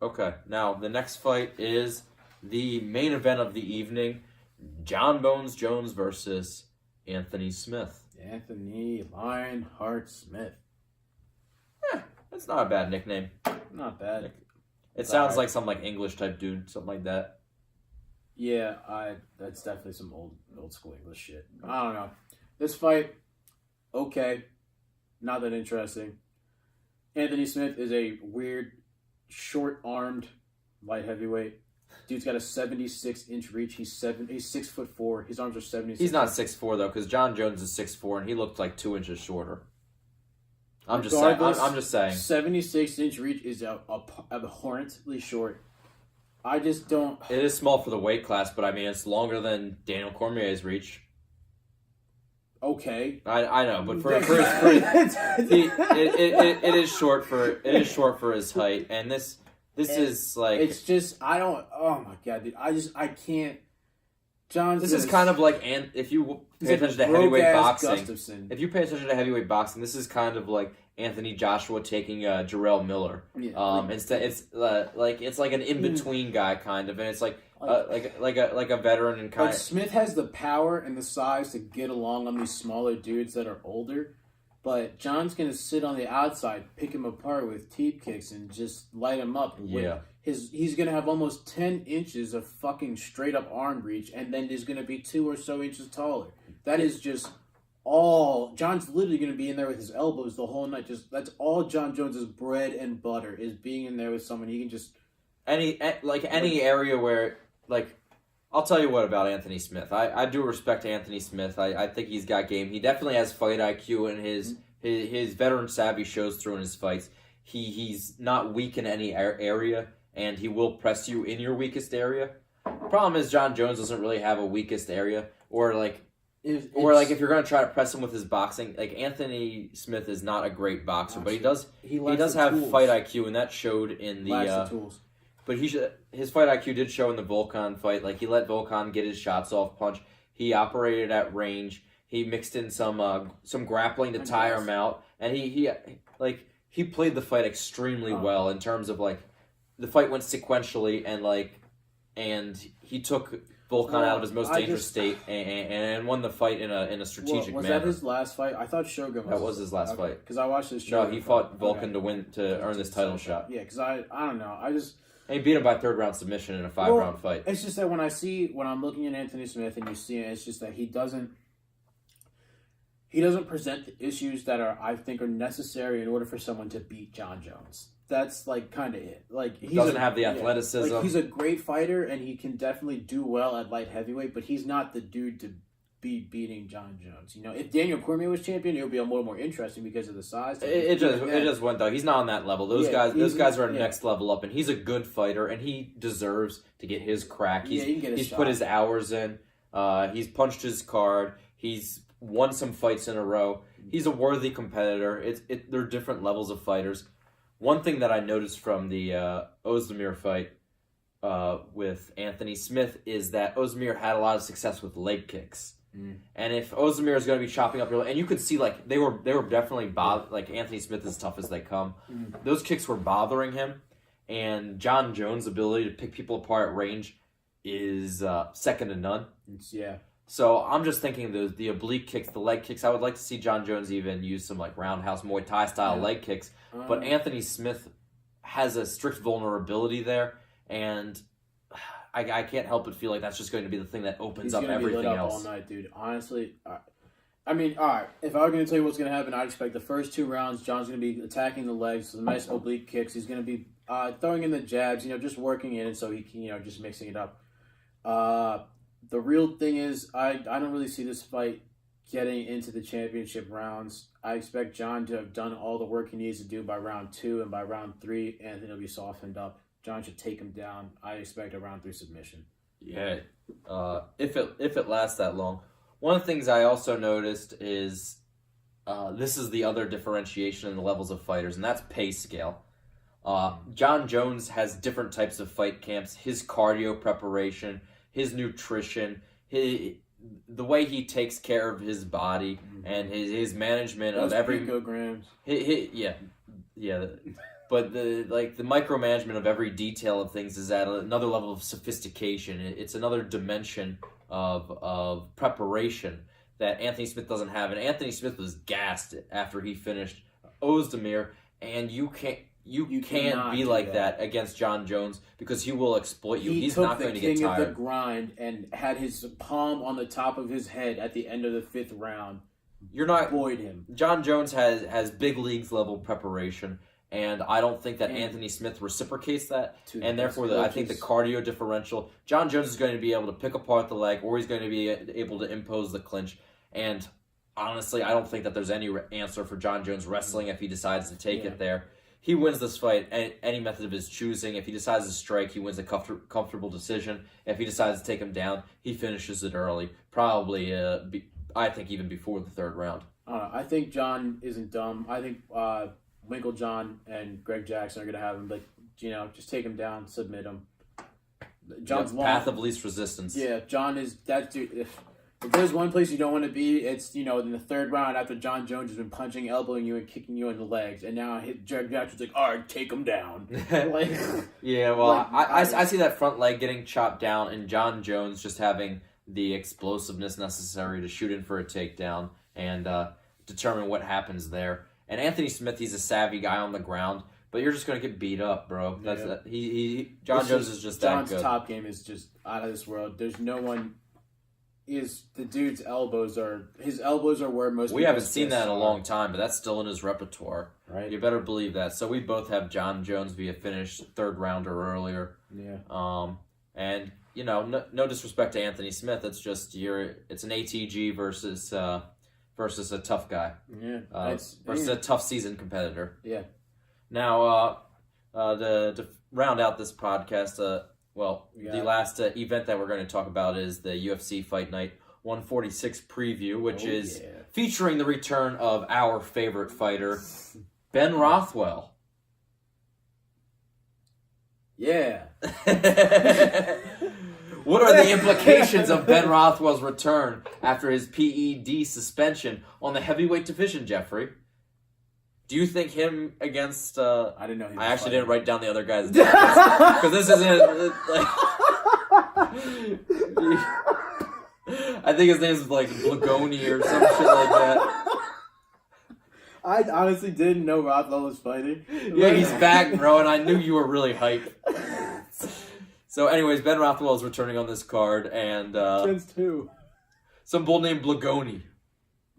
Okay, now the next fight is the main event of the evening. John Bones Jones versus Anthony Smith. Anthony Lionheart Smith. That's not a bad nickname. Not bad. It sounds like some English type dude, something like that. Yeah, that's definitely some old school English shit. I don't know. This fight, okay, not that interesting. Anthony Smith is a weird, short-armed light heavyweight. Dude's got a 76-inch reach. He's 6'4". His arms are 76. He's not 6'4" though, because John Jones is 6'4", and he looked like 2 inches shorter. I'm just saying. 76-inch reach is abhorrently short. I just don't. It is small for the weight class, but I mean it's longer than Daniel Cormier's reach. Okay. I know, but for his it is short for his height, and this is like it's just I don't. Oh my god, dude! I can't. This is kind of like if you pay attention to heavyweight boxing. If you pay attention to heavyweight boxing, this is kind of like Anthony Joshua taking Jarrell Miller. Yeah, instead it's like an in between guy kind of, and it's like a veteran and kind of. Smith has the power and the size to get along on these smaller dudes that are older, but John's gonna sit on the outside, pick him apart with teep kicks, and just light him up. Yeah. He's going to have almost 10 inches of fucking straight-up arm reach, and then he's going to be 2 or so inches taller. That is just all... John's literally going to be in there with his elbows the whole night. That's all John Jones' bread and butter, is being in there with someone he can just... Any area where... I'll tell you what about Anthony Smith. I do respect Anthony Smith. I think he's got game. He definitely has fight IQ, and his veteran savvy shows through in his fights. He's not weak in any area, and he will press you in your weakest area. Problem is, John Jones doesn't really have a weakest area, or if you're gonna try to press him with his boxing, Anthony Smith is not a great boxer, but he does have fight IQ, and that showed in the tools. But his fight IQ did show in the Volkan fight. He let Volkan get his shots off punch. He operated at range. He mixed in some grappling to tire him out, and he played the fight extremely well in terms of the fight went sequentially and he took Volkan out of his most dangerous state and won the fight in a strategic manner. Was that his last fight? I thought Shogun was. That was his last fight. Because I watched his show. No, he fought Volkan to earn this title shot. Yeah, because I don't know. And he beat him by 3rd round submission in a 5-round fight. It's just that when I'm looking at Anthony Smith and you see it, it's just that he he doesn't present the issues that I think are necessary in order for someone to beat Jon Jones. That's like kind of it. Like he doesn't have the athleticism. Like he's a great fighter and he can definitely do well at light heavyweight, but he's not the dude to be beating Jon Jones. You know, if Daniel Cormier was champion, it would be a little more interesting because of the size. It just went though. He's not on that level. Those guys are next level up, and he's a good fighter, and he deserves to get his crack. He's put his hours in. He's punched his card. He's won some fights in a row. He's a worthy competitor. They're different levels of fighters. One thing that I noticed from the Ozdemir fight with Anthony Smith is that Ozdemir had a lot of success with leg kicks. And if Ozdemir is going to be chopping up your leg, and you could see like they were definitely like Anthony Smith is tough as they come. Those kicks were bothering him, and Jon Jones' ability to pick people apart at range is second to none. So I'm just thinking the oblique kicks, the leg kicks. I would like to see Jon Jones even use some like roundhouse Muay Thai style leg kicks. But Anthony Smith has a strict vulnerability there, and I can't help but feel like that's just going to be the thing that opens up everything else. All night, dude. Honestly, I mean, all right. If I were going to tell you what's going to happen, I'd expect the first 2 rounds, John's going to be attacking the legs, some nice oblique kicks. He's going to be throwing in the jabs, just working in it so he can, just mixing it up. The real thing is, I don't really see this fight getting into the championship rounds. I expect Jon to have done all the work he needs to do by round 2, and by round 3, Anthony will be softened up. Jon should take him down. I expect a round 3 submission. Yeah, if it lasts that long. One of the things I also noticed is this is the other differentiation in the levels of fighters, and that's pay scale. Jon Jones has different types of fight camps. His cardio preparation, his nutrition, the way he takes care of his body, and his management of every picograms. But the micromanagement of every detail of things is at another level of sophistication. It's another dimension of preparation that Anthony Smith doesn't have. And Anthony Smith was gassed after he finished Ozdemir, and you can't be like that against Jon Jones because he will exploit you. He's not going to get tired. He took the king of the grind and had his palm on the top of his head at the end of the 5th round. You're not void him. Jon Jones has big leagues level preparation. And I don't think that Anthony Smith reciprocates that. And therefore, I think the cardio differential, Jon Jones is going to be able to pick apart the leg, or he's going to be able to impose the clinch. And honestly, I don't think that there's any answer for Jon Jones wrestling if he decides to take it there. He wins this fight any method of his choosing. If he decides to strike, he wins a comfortable decision. If he decides to take him down, he finishes it early. Probably, I think, even before the 3rd round. I think Jon isn't dumb. I think Winkle John and Greg Jackson are going to have him, just take him down, submit him. Jon's path of least resistance. Yeah, Jon is that dude. If there's one place you don't want to be, it's in the 3rd round after Jon Jones has been punching, elbowing you, and kicking you in the legs, and now Greg Jackson's like, all right, take him down. I see that front leg getting chopped down, and Jon Jones just having the explosiveness necessary to shoot in for a takedown and determine what happens there. And Anthony Smith, he's a savvy guy on the ground, but you're just going to get beat up, bro. Jon Jones is just that good. Jon's top game is just out of this world. There's no one. The dude's elbows are where most. We haven't seen that in a long time, but that's still in his repertoire. Right. You better believe that. So we both have Jon Jones via finish, 3rd rounder earlier. Yeah. And no disrespect to Anthony Smith. It's just it's an ATG versus a tough guy. Yeah. Versus a tough seasoned competitor. Yeah. Now, to round out this podcast, the last event that we're going to talk about is the UFC Fight Night 146 preview, which is featuring the return of our favorite fighter, Ben Rothwell. Yeah. What are the implications of Ben Rothwell's return after his PED suspension on the heavyweight division, Jeffrey? Do you think him against... I didn't know he was actually didn't write down the other guy's name. Because this isn't... I think his name is Blagoni or some shit like that. I honestly didn't know Rothwell was fighting. Yeah, he's back, bro, and I knew you were really hyped. So, anyways, Ben Rothwell is returning on this card, and... Against who? Some bull named Blagoni.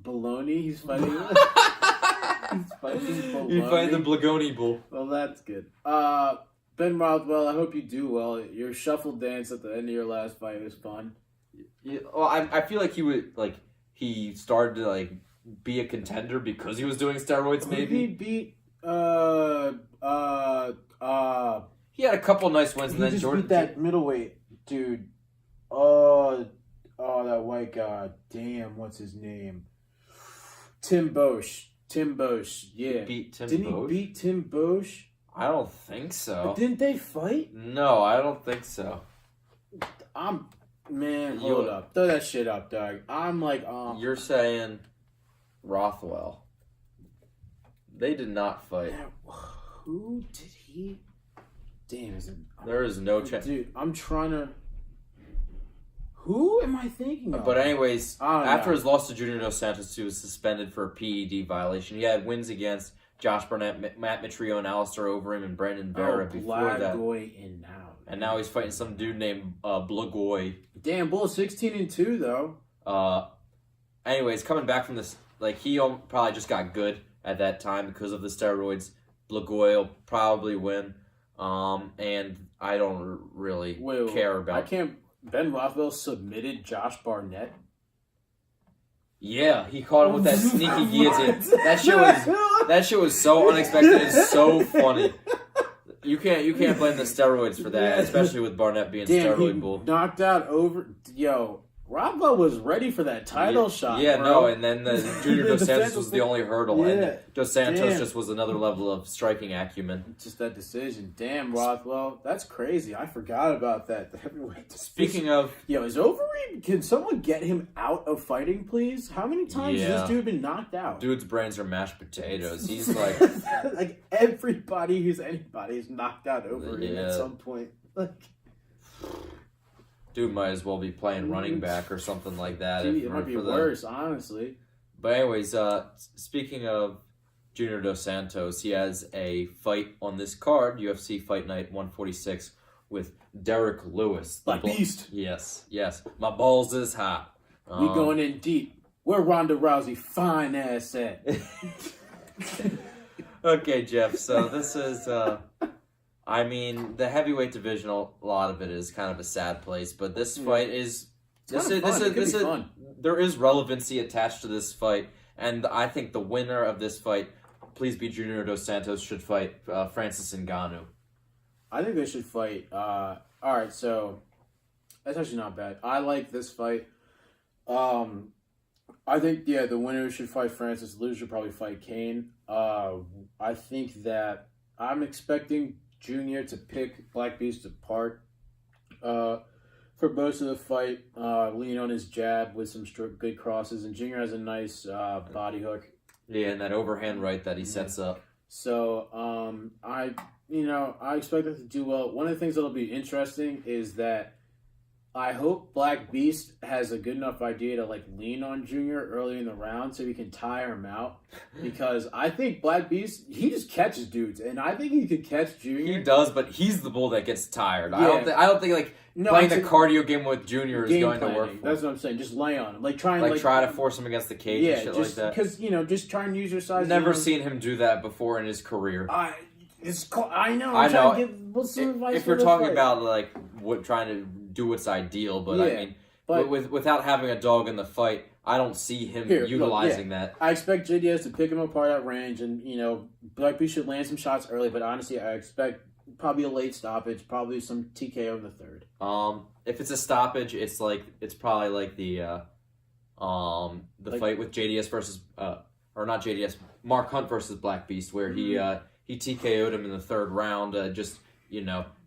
Baloney. He's fighting. He's fighting Baloney. You fight the Blagoni Bull. Well, that's good. Ben Rothwell, I hope you do well. Your shuffle dance at the end of your last fight was fun. Yeah, well, I feel like he started to be a contender because he was doing steroids. Maybe he beat he had a couple nice wins, and then just Jordan beat that middleweight dude. Oh, that white guy. Damn, what's his name? Tim Bosch. Yeah. Didn't he beat Tim Bosch? I don't think so. But didn't they fight? No, I don't think so. Hold up. Throw that shit up, dog. I'm like, You're saying Rothwell. They did not fight. Who did he? Damn, there is no chance. Dude, I'm trying to... Who am I thinking of? But anyways, after know. his loss to Junior Dos Santos, he was suspended for a PED violation. He had wins against Josh Barnett, Matt Mitrio, and Alistair Overeem, and Brandon Vera before that. And now he's fighting some dude named Blagoy. Damn, Bull 16-2 though. Anyways, coming back from this, he probably just got good at that time because of the steroids. Blagoy will probably win. And I don't really care about. Ben Rothwell submitted Josh Barnett. Yeah, he caught him with that sneaky guillotine. That shit was so unexpected. It's so funny. You can't blame the steroids for that, especially with Barnett being steroid bull. Knocked out over. Rothwell was ready for that title shot. Yeah, bro. no, and then the Junior Dos Santos was the only hurdle, and Dos Santos just was another level of striking acumen. Just that decision. Damn, Rothwell. That's crazy. I forgot about that. The heavyweight decision. Speaking of... is Overeem... Can someone get him out of fighting, please? How many times has this dude been knocked out? Dude's brains are mashed potatoes. He's like... everybody who's anybody is knocked out Overeem at some point. Dude might as well be playing running back or something like that. It might be worse, honestly. But anyways, speaking of Junior Dos Santos, he has a fight on this card, UFC Fight Night 146, with Derek Lewis. Black Beast. Yes. My balls is hot. We going in deep. Where Ronda Rousey fine ass at? Okay, Jeff, so this is... the heavyweight division, a lot of it is kind of a sad place, but this fight is... fun. There is relevancy attached to this fight, and I think the winner of this fight, please be Junior Dos Santos, should fight Francis Ngannou. I think they should fight... Alright, so... That's actually not bad. I like this fight. I think, the winner should fight Francis. The loser should probably fight Cain. I think that I'm expecting Junior to pick Black Beast apart for most of the fight, lean on his jab with some good crosses, and Junior has a nice body hook. Yeah, and that overhand right that he sets up. So I expect it to do well. One of the things that'll be interesting is that I hope Black Beast has a good enough idea to lean on Junior early in the round so he can tire him out. Because I think Black Beast, he just catches dudes, and I think he could catch Junior. He does, but he's the bull that gets tired. Yeah. I don't think playing the cardio game with Junior is going to work for him. That's what I'm saying. Just lay on him, try to force him against the cage and shit like that. Because just try and use your size. Never seen him do that before in his career. I know. If you're talking about trying to do what's ideal, but without having a dog in the fight, I don't see him utilizing that. I expect JDS to pick him apart at range, and Black Beast should land some shots early. But honestly, I expect probably a late stoppage, probably some TKO in the third. If it's a stoppage, it's probably the fight with JDS versus or not JDS, Mark Hunt versus Black Beast, where he TKO'd him in the third round.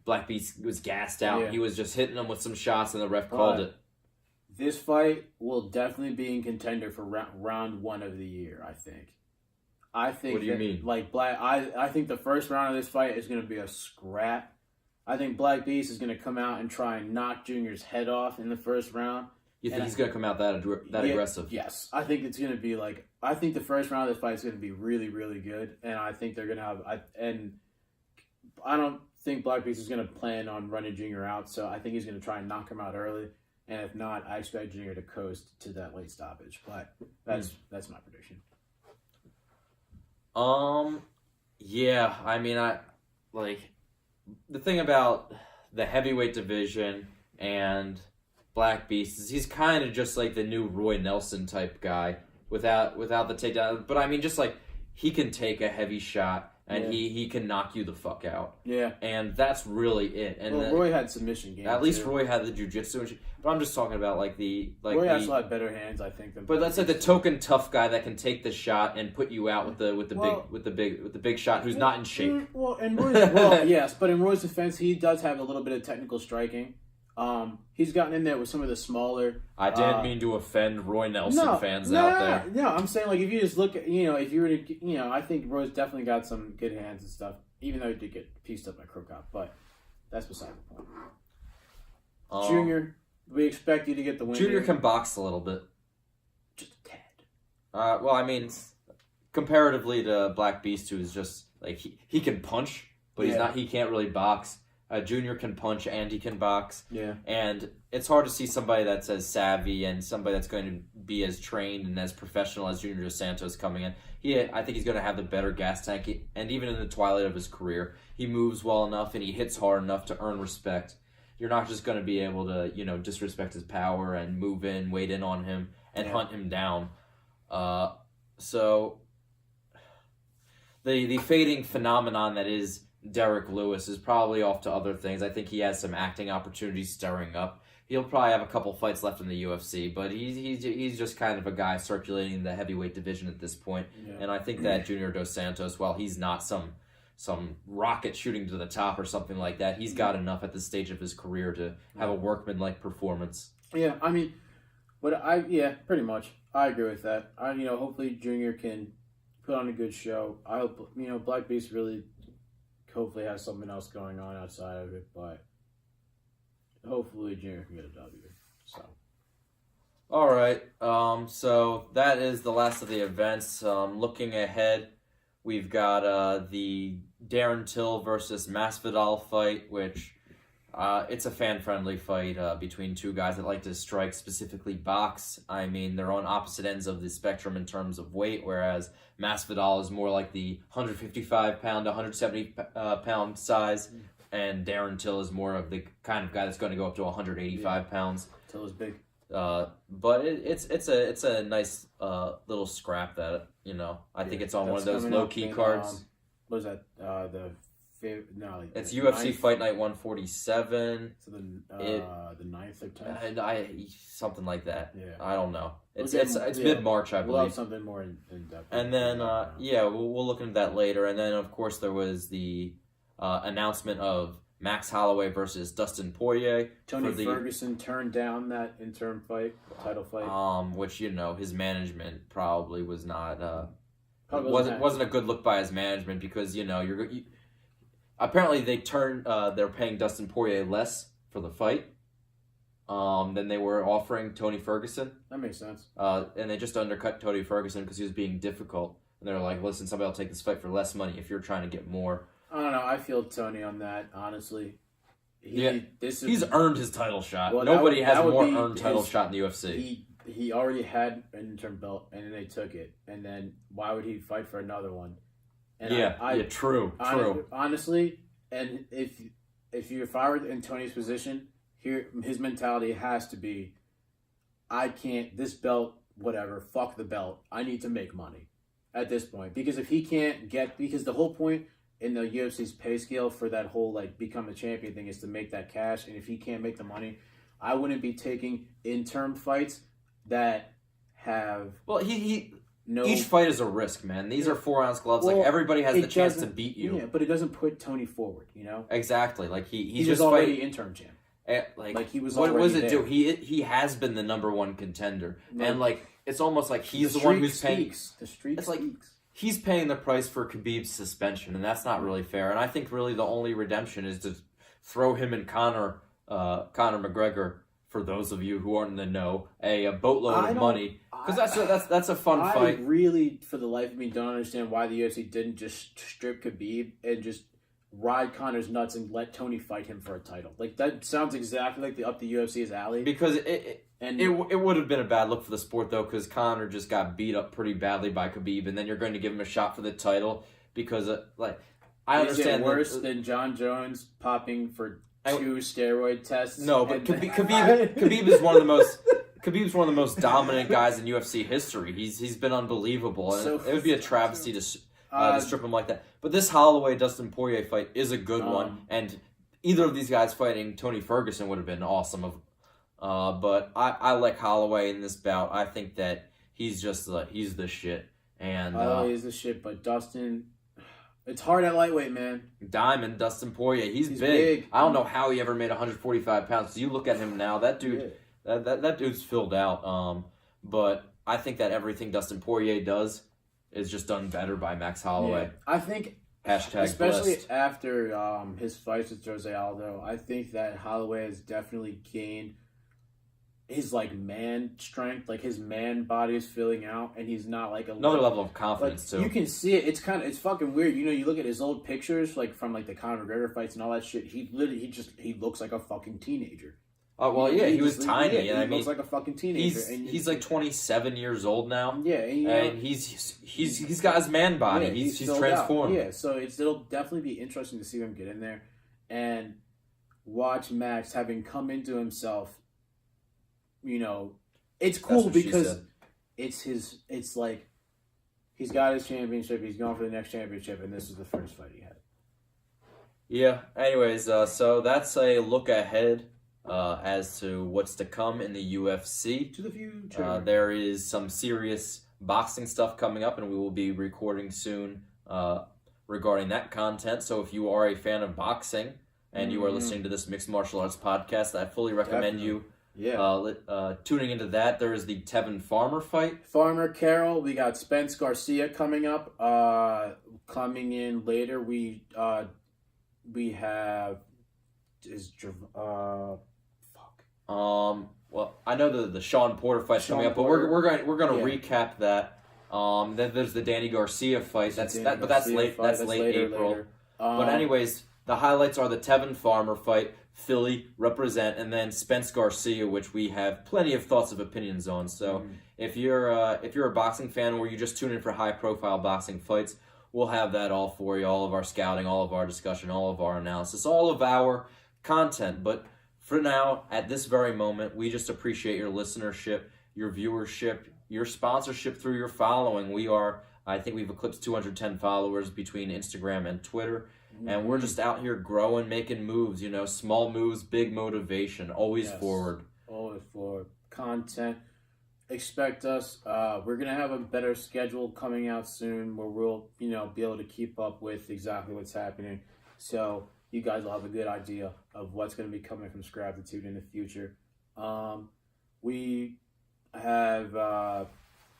Black Beast was gassed out. Yeah. He was just hitting him with some shots, and the ref called it. This fight will definitely be in contender for round one of the year, I think. What do you mean? I think the first round of this fight is going to be a scrap. I think Black Beast is going to come out and try and knock Junior's head off in the first round. You think he's going to come out that aggressive? Yes. I think it's going to be I think the first round of this fight is going to be really, really good. And I think they're going to have... I don't think Black Beast is going to plan on running Junior out, so I think he's going to try and knock him out early. And if not, I expect Junior to coast to that late stoppage. But that's my prediction. Yeah, I mean, the thing about the heavyweight division and Black Beast is he's kind of just like the new Roy Nelson type guy without the takedown. But I mean, just like he can take a heavy shot and he can knock you the fuck out. Yeah, and that's really it. And Roy had submission games. At least Roy had the jiu-jitsu. But I'm just talking about Roy also had better hands, I think. But that's like the token tough guy that can take the shot and put you out with the big shot who's not in shape. Yes, but in Roy's defense, he does have a little bit of technical striking. He's gotten in there with some of the smaller. I didn't mean to offend Roy Nelson fans out there. No, I'm saying like if you just look at if you were to I think Roy's definitely got some good hands and stuff. Even though he did get pieced up by Krokop, but that's beside the point. Junior, we expect you to get the win. Junior can box a little bit, just a tad. Well, I mean, comparatively to Black Beast, who's just like he can punch, but he can't really box. Junior can punch and he can box. Yeah. And it's hard to see somebody that's as savvy and somebody that's going to be as trained and as professional as Junior Dos Santos coming in. I think he's going to have the better gas tank. And even in the twilight of his career, he moves well enough and he hits hard enough to earn respect. You're not just going to be able to, disrespect his power and move in, wait in on him, and hunt him down. So the fading phenomenon that is Derek Lewis is probably off to other things. I think he has some acting opportunities stirring up. He'll probably have a couple fights left in the UFC, but he's just kind of a guy circulating the heavyweight division at this point. Yeah. And I think that Junior Dos Santos, while he's not some rocket shooting to the top or something like that, he's got enough at this stage of his career to have a workmanlike performance. Yeah, I mean, pretty much. I agree with that. Hopefully Junior can put on a good show. I hope Black Beast really hopefully has something else going on outside of it, but hopefully Junior can get a W. So, all right. So that is the last of the events. Looking ahead, we've got the Darren Till versus Masvidal fight, which it's a fan-friendly fight between two guys that like to strike, specifically box. I mean, they're on opposite ends of the spectrum in terms of weight, whereas Masvidal is more like the 155-pound to 170-pound size, and Darren Till is more of the kind of guy that's going to go up to 185 pounds. Till is big. But it's a nice little scrap that I think it's on one of those low-key cards. What is that? It's UFC Fight Night 147. So the 9th or 10th? Something like that. Yeah. I don't know. It's mid-March, I believe. We'll have something more in depth. And then, we'll look into that later. And then, of course, there was the announcement of Max Holloway versus Dustin Poirier. Tony Ferguson turned down that interim title fight. Which, his management probably was not... wasn't a good look by his management because, apparently they're paying Dustin Poirier less for the fight than they were offering Tony Ferguson. That makes sense. And they just undercut Tony Ferguson because he was being difficult. And they're like, listen, somebody will take this fight for less money if you're trying to get more. I don't know. I feel Tony on that, honestly. He's earned his title shot. Well, Nobody has more earned title shot in the UFC. He already had an interim belt, and then they took it. And then why would he fight for another one? And true. Honestly, and if I were in Tony's position, his mentality has to be, this belt, whatever, fuck the belt. I need to make money at this point. Because if he can't because the whole point in the UFC's pay scale for that whole, become a champion thing is to make that cash. And if he can't make the money, I wouldn't be taking interim fights that have... Well, each fight is a risk, man. These are 4-ounce gloves. Everybody has the chance to beat you. Yeah, but it doesn't put Tony forward, Exactly. He was already interim champ. He was already what does it there. do? He has been the number one contender. No. And, it's almost like he's the one who's paying... The streak speaks. He's paying the price for Khabib's suspension, and that's not really fair. And I think really the only redemption is to throw him and Conor McGregor, for those of you who aren't in the know, a boatload of money. Because that's a fun fight. I really, for the life of me, don't understand why the UFC didn't just strip Khabib and just ride Conor's nuts and let Tony fight him for a title. Like, that sounds exactly like up the UFC's alley. Because it would have been a bad look for the sport, though, because Conor just got beat up pretty badly by Khabib, and then you're going to give him a shot for the title because, I understand. Is it worse than John Jones popping for 2 steroid tests? No, but Khabib is one of the most... Khabib's one of the most dominant guys in UFC history. He's been unbelievable, and it would be a travesty to strip him like that. But this Holloway-Dustin Poirier fight is a good one, and either of these guys fighting Tony Ferguson would have been awesome. But I like Holloway in this bout. I think that he's just he's the shit. And Holloway is the shit, but Dustin, it's hard at lightweight, man. Diamond Dustin Poirier, he's big. I don't know how he ever made 145 pounds. So you look at him now, that dude. Yeah. That dude's filled out, but I think that everything Dustin Poirier does is just done better by Max Holloway. Yeah. I think, especially blessed. After his fights with Jose Aldo, I think that Holloway has definitely gained his man strength, his man body is filling out, and he's not another level of confidence too. You can see it. It's fucking weird. You look at his old pictures, from the Conor McGregor fights and all that shit. He looks like a fucking teenager. Oh, well, yeah, he was tiny. Yeah, he looks like a fucking teenager. He's 27 years old now. Yeah, and he's got his man body. Yeah, he's transformed. Yeah, so it'll definitely be interesting to see him get in there and watch Max having come into himself. It's cool because he's got his championship. He's going for the next championship, and this is the first fight he had. Yeah. Anyways, so that's a look ahead. As to what's to come in the UFC. To the future. There is some serious boxing stuff coming up, and we will be recording soon regarding that content. So if you are a fan of boxing and you are listening to this Mixed Martial Arts podcast, I fully recommend you tuning into that. There is the Tevin Farmer fight. Farmer Carroll. We got Spence Garcia coming up. Coming in later, we have... Well, I know the Sean Porter fight's coming up, but we're going to recap that. Then there's the Danny Garcia fight. That's late. That's late April. Later. But anyways, the highlights are the Tevin Farmer fight, Philly represent, and then Spence Garcia, which we have plenty of thoughts of opinions on. So if you're a boxing fan or you just tune in for high profile boxing fights, we'll have that all for you. All of our scouting, all of our discussion, all of our analysis, all of our content. But for now, at this very moment, we just appreciate your listenership, your viewership, your sponsorship through your following. I think we've eclipsed 210 followers between Instagram and Twitter. And we're just out here growing, making moves, small moves, big motivation, always forward. Always forward. Content. Expect us. We're going to have a better schedule coming out soon where we'll, be able to keep up with exactly what's happening. So you guys will have a good idea of what's going to be coming from Scraptitude in the future. We have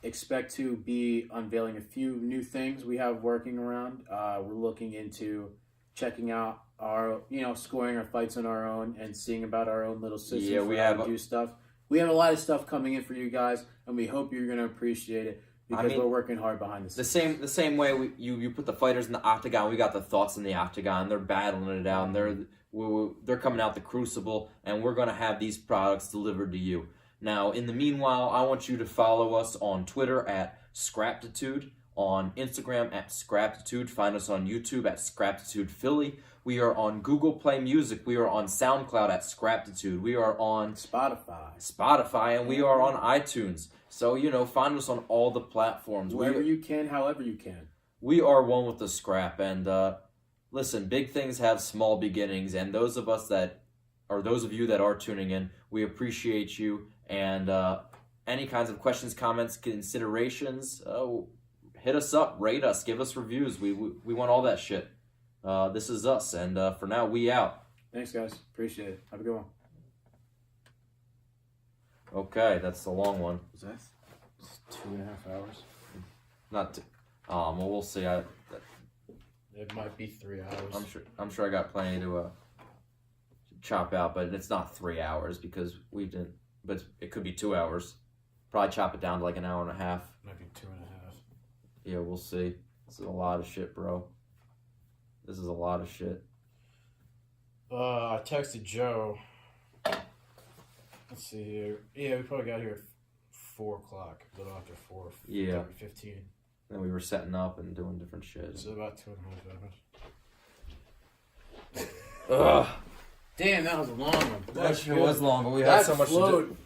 expect to be unveiling a few new things we have working around. We're looking into checking out our, scoring our fights on our own and seeing about our own little systems. Yeah, we have do stuff. We have a lot of stuff coming in for you guys, and we hope you're going to appreciate it. Because we're working hard behind the scenes. The same way you put the fighters in the octagon, we got the thoughts in the octagon. They're battling it out, and they're coming out the crucible, and we're going to have these products delivered to you. Now, in the meanwhile, I want you to follow us on Twitter at Scraptitude, on Instagram at Scraptitude, find us on YouTube at Scraptitude Philly. We are on Google Play Music. We are on SoundCloud at Scraptitude. We are on Spotify, and we are on iTunes. So, find us on all the platforms. Wherever you can, however you can. We are one with the scrap. And listen, big things have small beginnings. And those of you that are tuning in, we appreciate you. And any kinds of questions, comments, considerations, hit us up, rate us, give us reviews. We want all that shit. This is us. And for now, we out. Thanks, guys. Appreciate it. Have a good one. Okay, that's a long one. Was that 2.5 hours? Not. Well, we'll see. It might be 3 hours. I'm sure I got plenty to chop out, but it's not 3 hours because we didn't. But it could be 2 hours. Probably chop it down to an hour and a half. Maybe 2.5. Yeah, we'll see. This is a lot of shit, bro. This is a lot of shit. I texted Joe. Let's see here. Yeah, we probably got here at 4 o'clock. A little after 4. Yeah. 15. Then we were setting up and doing different shit. So about 2.5 hours. Ugh. Damn, that was a long one. That shit was long, but we had That so much to flowed. do.